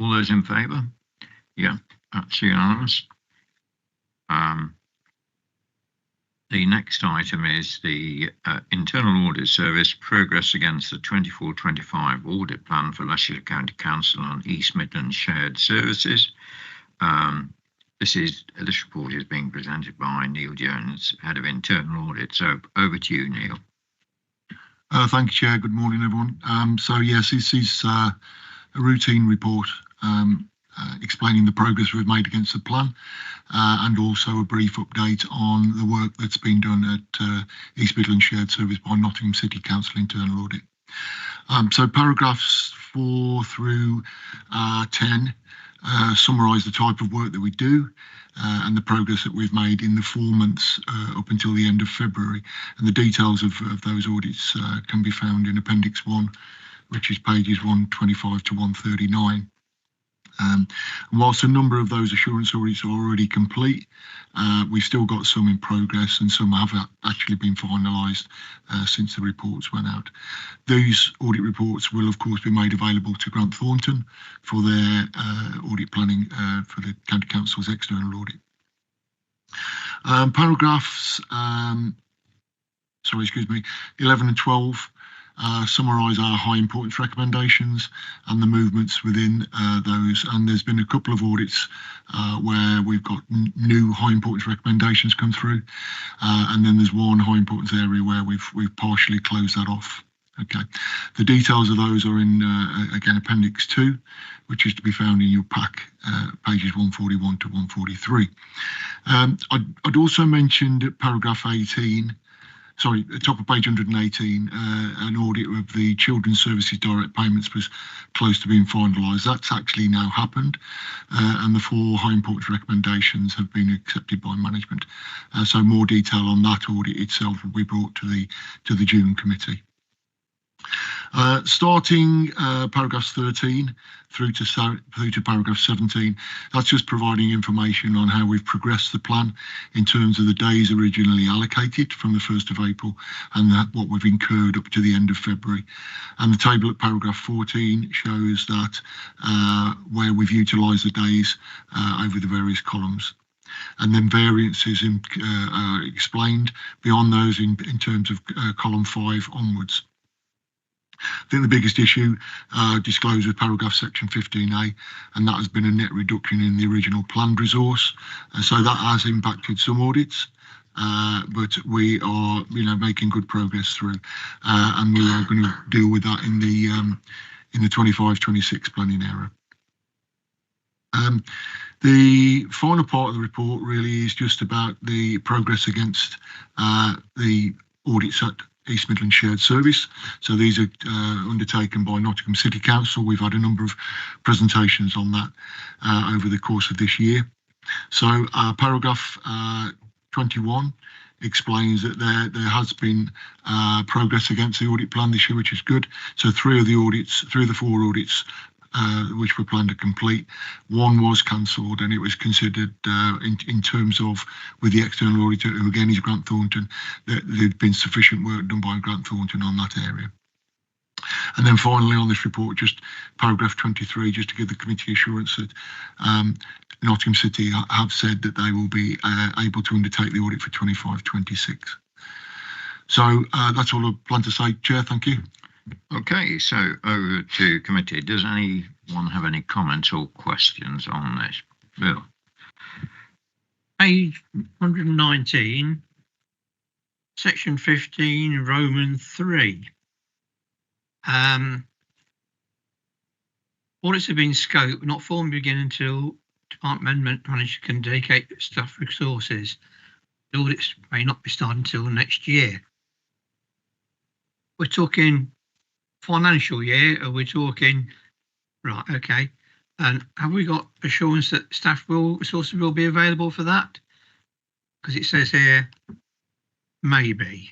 All those in favour? Yeah, that's unanimous. The next item is the Internal Audit Service progress against the 24-25 audit plan for Leicestershire County Council on East Midlands Shared Services. This report is being presented by Neil Jones, Head of Internal Audit. So over to you, Neil. Thank you, Chair. Good morning, everyone. So yes, this is a routine report explaining the progress we've made against the plan, and also a brief update on the work that's been done at East Midlands Shared Service by Nottingham City Council Internal Audit. So paragraphs 4 through 10 summarise the type of work that we do and the progress that we've made in the 4 months up until the end of February. And the details of those audits can be found in Appendix 1, which is pages 125 to 139. Whilst a number of those assurance audits are already complete, we've still got some in progress, and some have actually been finalised since the reports went out. Those audit reports will, of course, be made available to Grant Thornton for their audit planning for the County Council's external audit. Paragraphs 11 and 12 summarise our high importance recommendations and the movements within those. And there's been a couple of audits where we've got new high importance recommendations come through, and then there's one high importance area where we've partially closed that off. Okay, the details of those are in again Appendix 2, which is to be found in your pack, pages 141 to 143. I'd also mentioned at paragraph 18. Sorry, at the top of page 118, an audit of the Children's Services direct payments was close to being finalised. That's actually now happened, and the 4 high importance recommendations have been accepted by management. So more detail on that audit itself will be brought to the June committee. Starting paragraph 13 through to paragraph 17, that's just providing information on how we've progressed the plan in terms of the days originally allocated from the 1st of April and what we've incurred up to the end of February. And the table at paragraph 14 shows that where we've utilised the days over the various columns. And then variances explained beyond those in terms of column 5 onwards. I think the biggest issue disclosed with paragraph section 15A, and that has been a net reduction in the original planned resource. So that has impacted some audits, but we are, making good progress through, and we are going to deal with that in the 25-26 planning era. The final part of the report really is just about the progress against the audits at East Midlands Shared Service. So these are undertaken by Nottingham City Council. We've had a number of presentations on that over the course of this year. So paragraph 21 explains that there has been progress against the audit plan this year, which is good. So three of the 4 audits which were planned to complete, one was cancelled, and it was considered in terms of with the external auditor, who again is Grant Thornton, that there'd been sufficient work done by Grant Thornton on that area. And then finally on this report, just paragraph 23, just to give the committee assurance that Nottingham City have said that they will be able to undertake the audit for 25-26. So that's all I plan to say, Chair. Thank you. Okay, so over to committee. Does anyone have any comments or questions on this? Bill? Page 119, section 15, Roman 3. Audits have been scoped, not formally begin until department manager can dedicate staff resources. The audits may not be starting until next year. We're talking financial year, or we're talking, right, okay. And have we got assurance that staff resources will be available for that? Because it says here, maybe.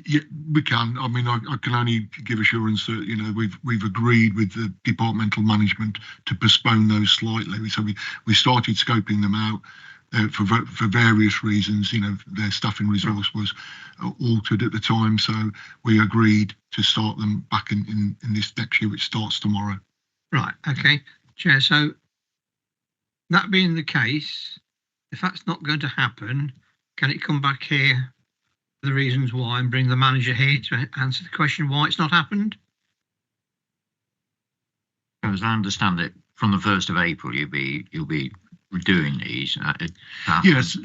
Yeah, we can. I mean, I can only give assurance that we've agreed with the departmental management to postpone those slightly. So we started scoping them out for various reasons. Their staffing resource was altered at the time, so we agreed to start them back in this next year, which starts tomorrow. Right. Okay, Chair. So that being the case, if that's not going to happen, can it come back here? The reasons why, and bring the manager here to answer the question why it's not happened? As I understand it, from the 1st of April, you'll be doing these. Yes,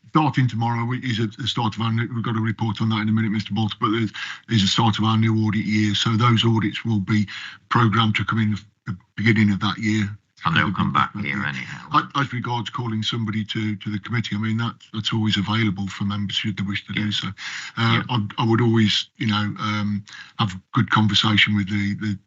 starting tomorrow is the start of our. We've got a report on that in a minute, Mr. Bolter, but there's the start of our new audit year. So those audits will be programmed to come in the beginning of that year. And they'll come back here anyhow. As regards calling somebody to the committee, I mean, that's always available for members should they wish to do so. I would always, have a good conversation with the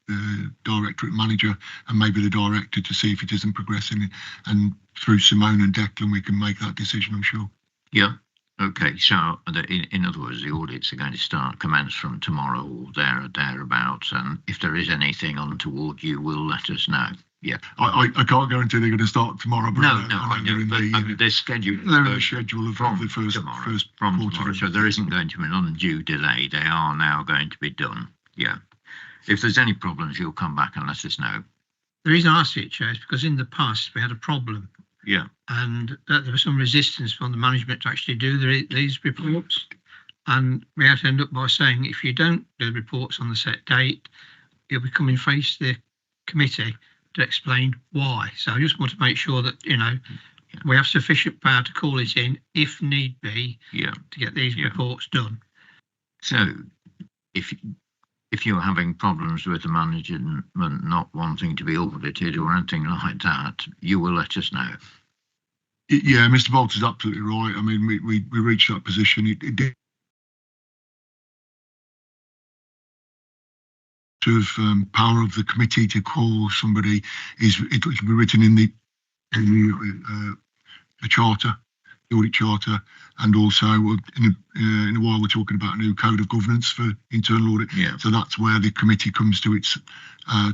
directorate manager and maybe the director to see if it isn't progressing. And through Simone and Declan, we can make that decision, I'm sure. Yeah. Okay. So in other words, the audits are going to commence from tomorrow or thereabouts. And if there is anything untoward, you will let us know. Yeah, I can't guarantee they're going to start tomorrow. But no, I know. They're scheduled. They're in the schedule of the first tomorrow, so there isn't going to be an undue delay. They are now going to be done. Yeah. If there's any problems, you'll come back and let us know. The reason I asked it, Chair, is because in the past we had a problem. Yeah. And there was some resistance from the management to actually do these reports, and we had to end up by saying if you don't do the reports on the set date, you'll be coming face the committee to explain why. So I just want to make sure that we have sufficient power to call it in if need be to get these reports done. So if you're having problems with the management not wanting to be audited or anything like that, you will let us know. Yeah, Mr. Bolter's absolutely right. I mean, we reached that position. It did of power of the committee to call somebody it will be written in the charter audit charter, and also in a while we're talking about a new code of governance for internal audit. Yeah. So that's where the committee comes to its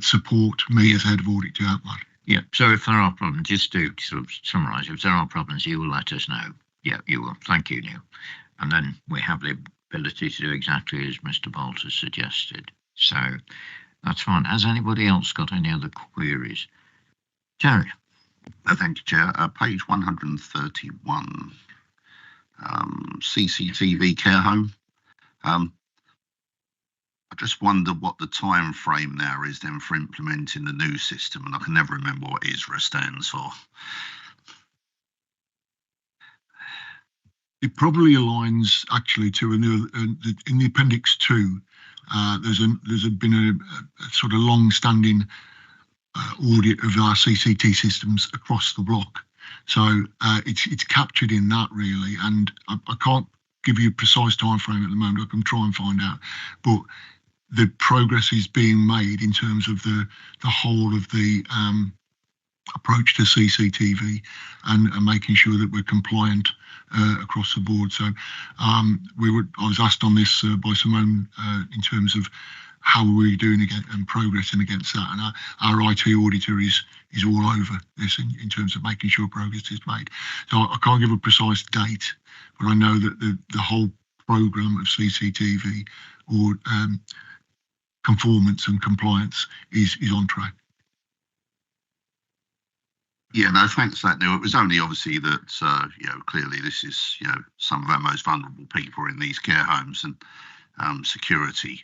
support me as head of audit to outline. Yeah. So if there are problems, just to sort of summarise, if there are problems, you will let us know. Yeah, you will. Thank you, Neil. And then we have the ability to do exactly as Mr. Bolt has suggested. So that's fine. Has anybody else got any other queries? Terry? Thank you, Chair. Page 131, CCTV care home. I just wonder what the time frame now is then for implementing the new system, and I can never remember what ISRA stands for. It probably aligns actually to in the Appendix 2. There's been a sort of long-standing audit of our CCT systems across the block. So it's captured in that really, and I can't give you a precise time frame at the moment. I can try and find out, but the progress is being made in terms of the whole of the approach to CCTV and making sure that we're compliant across the board. So I was asked on this by Simone in terms of how are we doing and progressing against that, and our IT auditor is all over this in terms of making sure progress is made. So I can't give a precise date, but I know that the whole programme of CCTV or conformance and compliance is on track. Yeah, no, thanks for that, Neil. It was only obviously that, clearly this is, some of our most vulnerable people in these care homes, and security,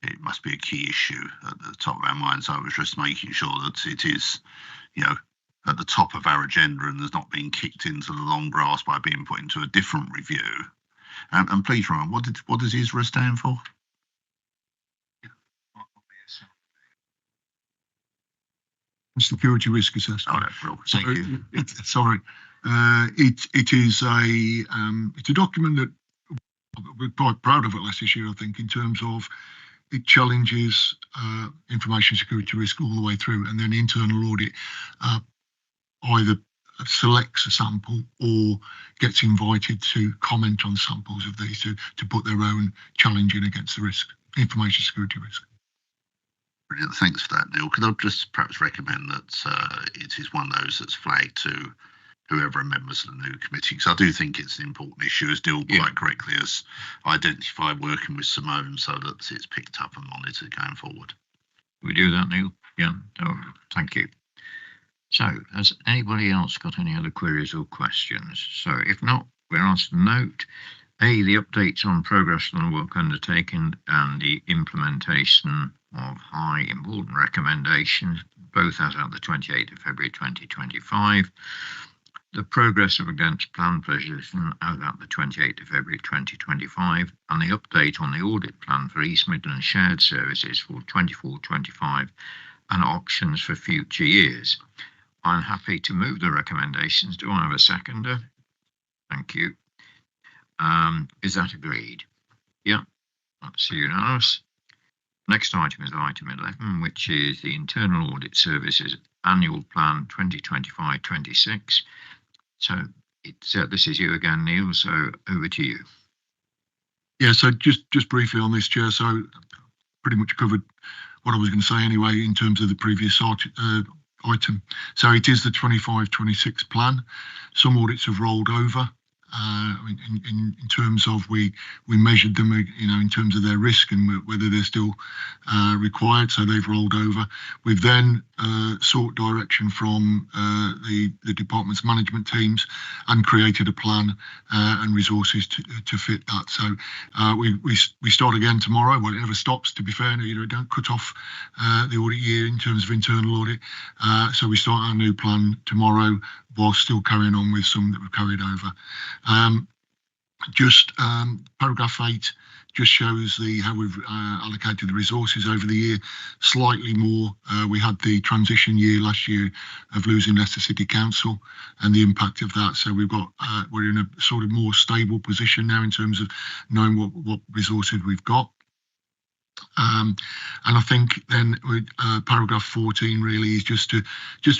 it must be a key issue at the top of our minds. So I was just making sure that it is, at the top of our agenda and there's not being kicked into the long grass by being put into a different review. And please remember, what does ISRA stand for? Security risk assessment. Oh, that's real. Thank you. It is it's a document that we're quite proud of at Leicestershire, I think, in terms of it challenges information security risk all the way through, and then internal audit either selects a sample or gets invited to comment on samples of these to put their own challenge in against the risk, information security risk. Brilliant. Thanks for that, Neil. Could I just perhaps recommend that it is one of those that's flagged to whoever are members of the new committee, because I do think it's an important issue, as Neil quite correctly has identified, working with Simone, so that it's picked up and monitored going forward. We do that, Neil? Yeah. Oh, thank you. So, has anybody else got any other queries or questions? So, if not, we're asked to note A, the updates on progress on the work undertaken and the implementation of high important recommendations, both as at the 28th of February 2025. The progress of against plan position as at the 28th of February 2025, and the update on the audit plan for East Midlands Shared Services for 24-25 and options for future years. I'm happy to move the recommendations. Do I have a seconder? Thank you. Is that agreed? Yeah, that's unanimous. Next item is item 11, which is the Internal Audit Services Annual Plan 2025-26. So this is you again, Neil, so over to you. Yeah, so just briefly on this, Chair, so pretty much covered what I was going to say anyway in terms of the previous item. So it is the 25-26 plan. Some audits have rolled over. In terms of we measured them, in terms of their risk and whether they're still required, so they've rolled over. We've then sought direction from the department's management teams and created a plan and resources to fit that. So we start again tomorrow. Well, it never stops, to be fair. Don't cut off the audit year in terms of internal audit. So we start our new plan tomorrow, while still carrying on with some that were carried over. Paragraph 8 just shows how we've allocated the resources over the year. Slightly more, we had the transition year last year of losing Leicester City Council and the impact of that. So we're in a sort of more stable position now in terms of knowing what resources we've got. And I think then with paragraph 14 really is just to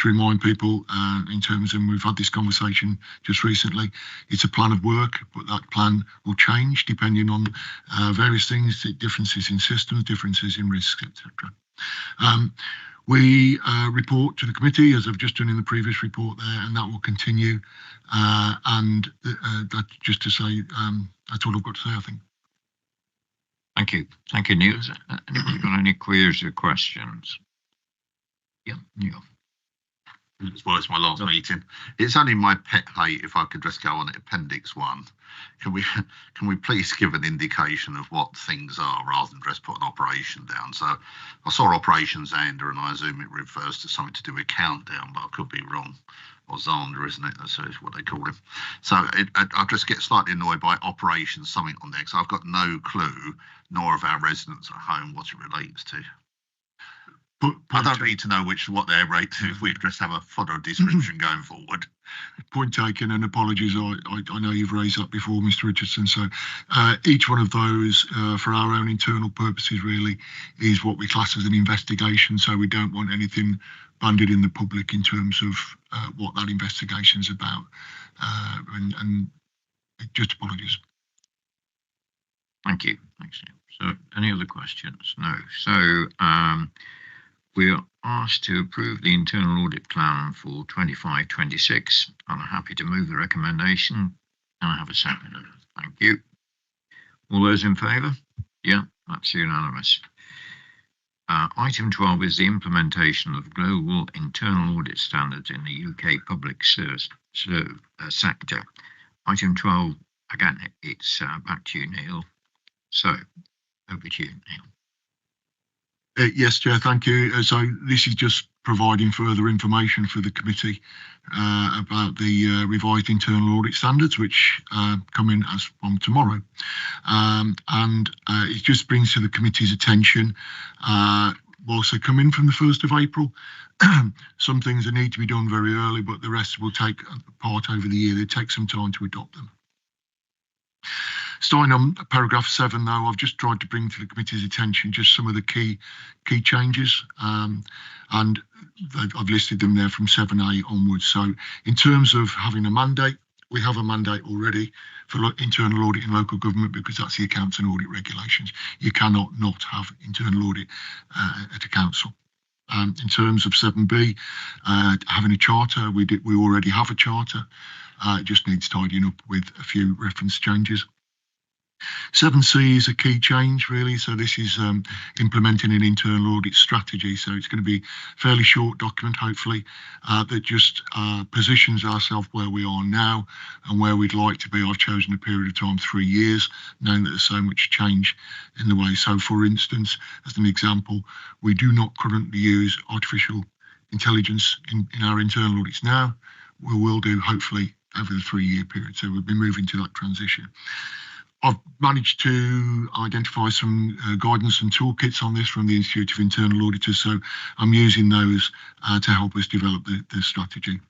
remind people in terms of, and we've had this conversation just recently, it's a plan of work, but that plan will change depending on various things, differences in systems, differences in risks, etc. We report to the committee, as I've just done in the previous report there, and that will continue. And that just to say, that's all I've got to say, I think. Thank you. Thank you, Neil. Has anybody got any queries or questions? Yeah, Neil. Well, it's my last meeting. It's only my pet hate if I could just go on Appendix 1. Can we please give an indication of what things are rather than just put an operation down? So I saw operations Zander, and I assume it refers to something to do with countdown, but I could be wrong. Or Zander, isn't it? That's what they call him. So I just get slightly annoyed by operations something on there, because I've got no clue, nor have our residents at home, what it relates to. I don't need to know what they're rated to if we just have a fodder description going forward. Point taken, and apologies, I know you've raised that before, Mr. Richardson. So each one of those, for our own internal purposes, really, is what we class as an investigation. So we don't want anything banded in the public in terms of what that investigation's about. And just apologies. Thank you. Thanks, Neil. So any other questions? No. So we are asked to approve the internal audit plan for 25-26. I'm happy to move the recommendation. Can I have a second? Thank you. All those in favour? Yeah, that's unanimous. Item 12 is the implementation of global internal audit standards in the UK public sector. Item 12, again, it's back to you, Neil. So, over to you, Neil. Yes, Chair, thank you. So this is just providing further information for the committee about the revised internal audit standards, which come in as from tomorrow. And it just brings to the committee's attention, whilst they come in from the 1st of April, some things that need to be done very early, but the rest will take part over the year. They take some time to adopt them. Starting on paragraph 7, though, I've just tried to bring to the committee's attention just some of the key changes, and I've listed them there from 7A onwards. So in terms of having a mandate, we have a mandate already for internal audit in local government, because that's the accounts and audit regulations. You cannot not have internal audit at a council. In terms of 7B, having a charter, we already have a charter. It just needs tidying up with a few reference changes. 7C is a key change, really. So this is implementing an internal audit strategy. So it's going to be a fairly short document, hopefully, that just positions ourselves where we are now and where we'd like to be. I've chosen a period of time, 3 years, knowing that there's so much change in the way. So, for instance, as an example, we do not currently use artificial intelligence in our internal audits now. We will do, hopefully, over the 3-year period. So we'll be moving to that transition. I've managed to identify some guidance and toolkits on this from the Institute of Internal Auditors, so I'm using those to help us develop the strategy.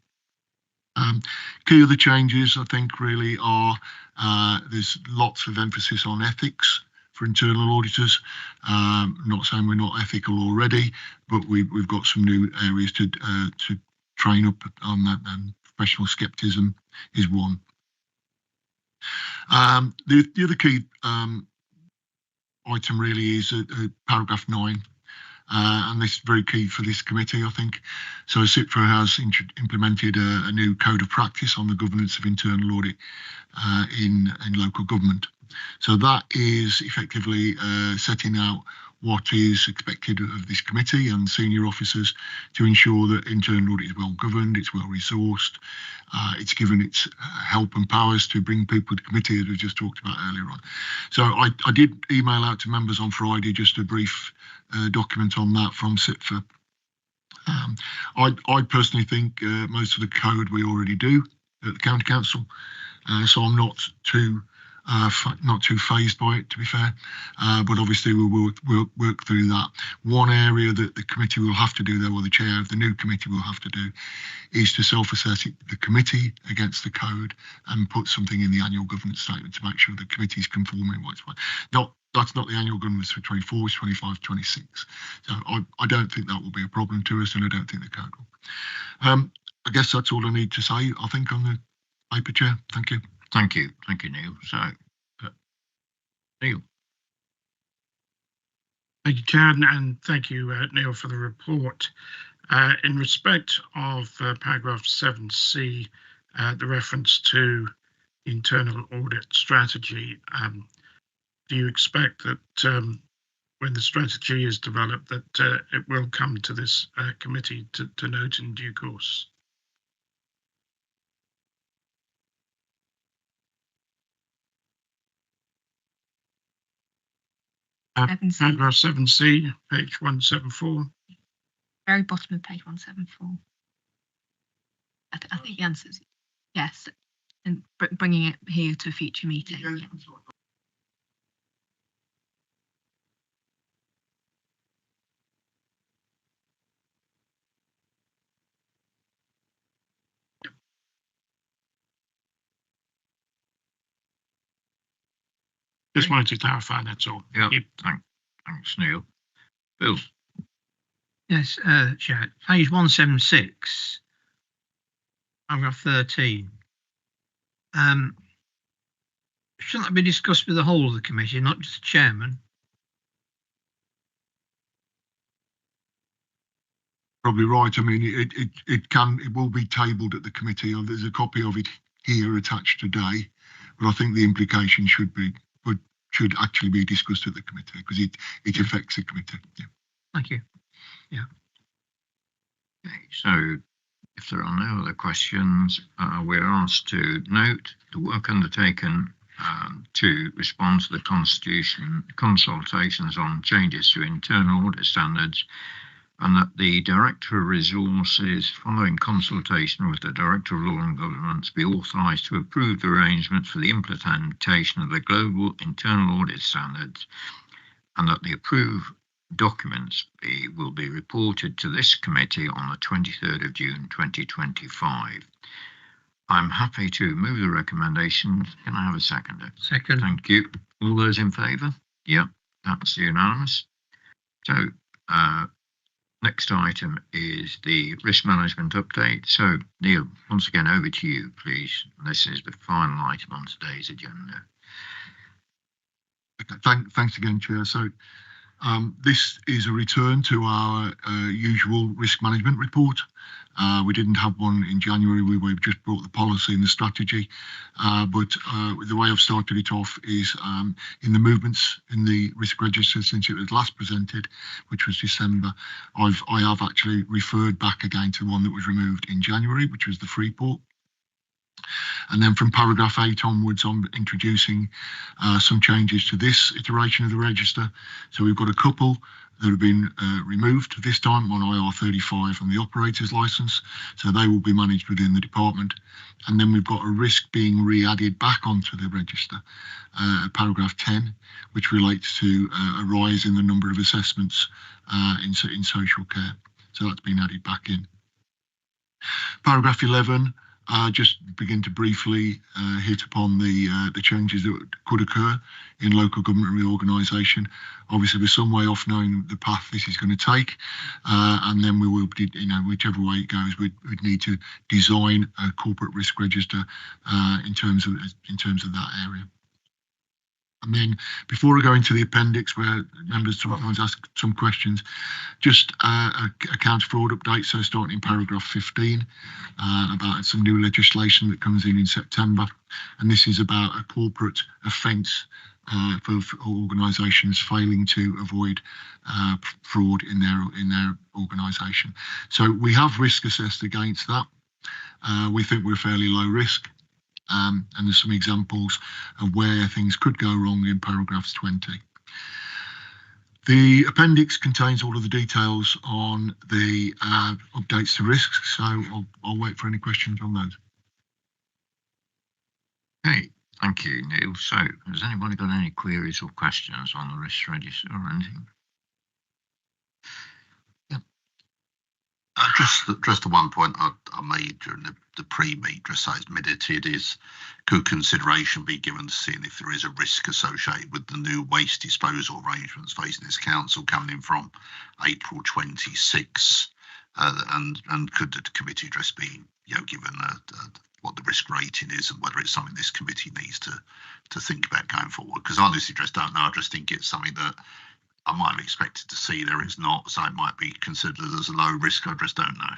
Key other changes, I think, really are there's lots of emphasis on ethics for internal auditors. Not saying we're not ethical already, but we've got some new areas to train up on that, and professional skepticism is one. The other key item really is paragraph 9, and this is very key for this committee, I think. So CIPFA has implemented a new code of practice on the governance of internal audit in local government. So that is effectively setting out what is expected of this committee and senior officers to ensure that internal audit is well governed, it's well resourced, it's given its help and powers to bring people to committee, as we just talked about earlier on. So I did email out to members on Friday just a brief document on that from CIPFA. I personally think most of the code we already do at the County Council, so I'm not too phased by it, to be fair, but obviously we'll work through that. One area that the committee will have to do, though, or the chair of the new committee will have to do, is to self-assess the committee against the code and put something in the annual governance statement to make sure the committee is conforming what's right. that's not the annual governance for 24, it's 25, 26. So I don't think that will be a problem to us, and I don't think the code will. I guess that's all I need to say, I think, on the paper, Chair. Thank you. Thank you, Neil. So, Neil. Thank you, Chair, and thank you, Neil, for the report. In respect of paragraph 7C, the reference to internal audit strategy, do you expect that when the strategy is developed that it will come to this committee to note in due course? Paragraph 7C, page 174. Very bottom of page 174. I think the answer is yes, and bringing it here to a future meeting. Yeah. Just wanted to clarify, that's all. Yeah, thanks, Neil. Bill. Yes, Chair. Page 176, paragraph 13. Shouldn't that be discussed with the whole of the committee, not just the chairman? Probably right. I mean, it will be tabled at the committee. There's a copy of it here attached today, but I think the implication should actually be discussed at the committee because it affects the committee. Yeah. Thank you. Yeah. Okay, so if there are no other questions, we're asked to note the work undertaken to respond to the consultations on changes to internal audit standards, and that the Director of Resources, following consultation with the Director of Law and Governance, be authorised to approve the arrangements for the implementation of the global internal audit standards, and that the approved documents will be reported to this committee on the 23rd of June 2025. I'm happy to move the recommendations. Can I have a seconder? Second. Thank you. All those in favour? Yep, that's unanimous. So, next item is the risk management update. So, Neil, once again, over to you, please. This is the final item on today's agenda. Okay, thanks again, Chair. So, this is a return to our usual risk management report. We didn't have one in January. We've just brought the policy and the strategy. But the way I've started it off is in the movements in the risk register since it was last presented, which was December. I have actually referred back again to one that was removed in January, which was the Freeport. And then from paragraph 8 onwards, I'm introducing some changes to this iteration of the register. So we've got a couple that have been removed this time on IR35 and the operator's license. So they will be managed within the department. And then we've got a risk being re-added back onto the register, paragraph 10, which relates to a rise in the number of assessments in social care. So that's been added back in. Paragraph 11, just begin to briefly hit upon the changes that could occur in local government reorganisation. Obviously, we're some way off knowing the path this is going to take, and then we will, whichever way it goes, we'd need to design a corporate risk register in terms of that area. And then before I go into the appendix where members sometimes ask some questions, just a counter fraud update. So starting in paragraph 15 about some new legislation that comes in September. And this is about a corporate offence for organisations failing to avoid fraud in their organisation. So we have risk assessed against that. We think we're fairly low risk. And there's some examples of where things could go wrong in paragraphs 20. The appendix contains all of the details on the updates to risks, so I'll wait for any questions on those. Okay, thank you, Neil. So, has anybody got any queries or questions on the risk register or anything? Just the one point I made during the pre-meet, just so it's minuted, is could consideration be given to seeing if there is a risk associated with the new waste disposal arrangements facing this council coming in from April 26, and could the committee just be given what the risk rating is and whether it's something this committee needs to think about going forward? Because I honestly just don't know. I just think it's something that I might have expected to see. There is not, so it might be considered as a low risk. I just don't know.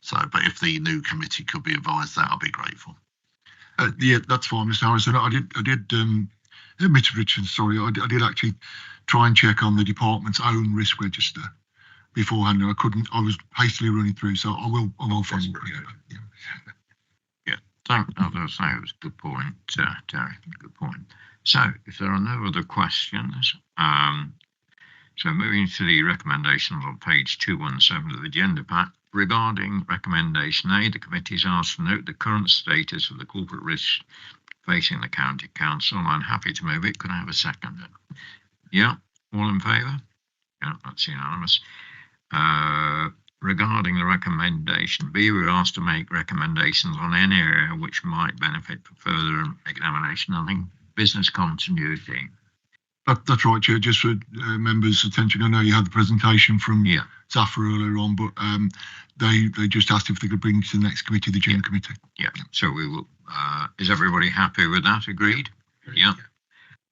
So, but if the new committee could be advised that, I'll be grateful. Yeah, that's fine, Mr. Harrison. I did, Mr. Richards, sorry, I did actually try and check on the department's own risk register beforehand. I couldn't. I was hastily running through, so I will follow up. Yeah, thank. As I say, it was a good point, Terry. Good point. So, if there are no other questions, so moving to the recommendations on page 217 of the agenda pack. Regarding recommendation A, the committee is asked to note the current status of the corporate risks facing the county council. I'm happy to move it. Could I have a second? Yeah, all in favour? Yeah, that's unanimous. Regarding the recommendation B, we're asked to make recommendations on any area which might benefit for further examination. I think business continuity. That's right, Chair. Just for members' attention, I know you had the presentation from Zafra earlier on, but they just asked if they could bring to the next committee, the General Committee. Yeah, so we will. Is everybody happy with that? Agreed? Yeah.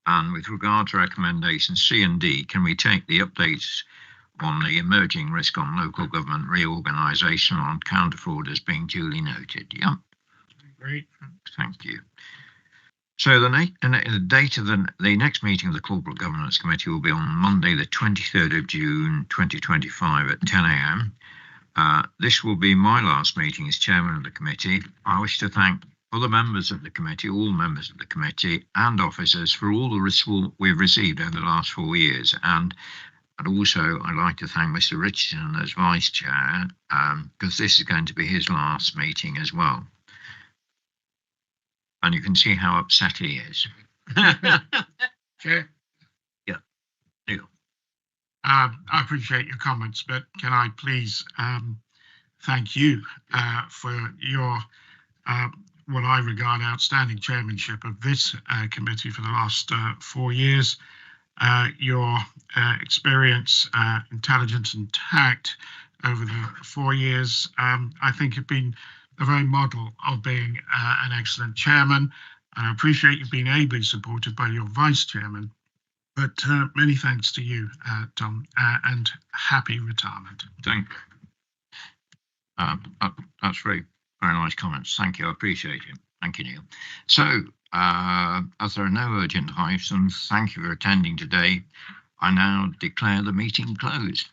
And with regard to recommendations C and D, can we take the updates on the emerging risk on local government reorganisation on counter fraud as being duly noted? Yeah. Great. Thank you. So the date of the next meeting of the Corporate Governance Committee will be on Monday, the 23rd of June, 2025 at 10 a.m. This will be my last meeting as chairman of the committee. I wish to thank other members of the committee, all members of the committee and officers for all the support we've received over the last 4 years. And also I'd like to thank Mr. Richardson as vice chair, because this is going to be his last meeting as well. And you can see how upset he is. Chair? Yeah. Neil. I appreciate your comments, but can I please thank you for your what I regard outstanding chairmanship of this committee for the last 4 years. Your experience, intelligence and tact over the 4 years, I think have been a very model of being an excellent chairman. And I appreciate you being ably supported by your vice chairman. But many thanks to you, Tom, and happy retirement. Thank you. That's very nice comments. Thank you. I appreciate it. Thank you, Neil. So, as there are no urgent items, thank you for attending today. I now declare the meeting closed.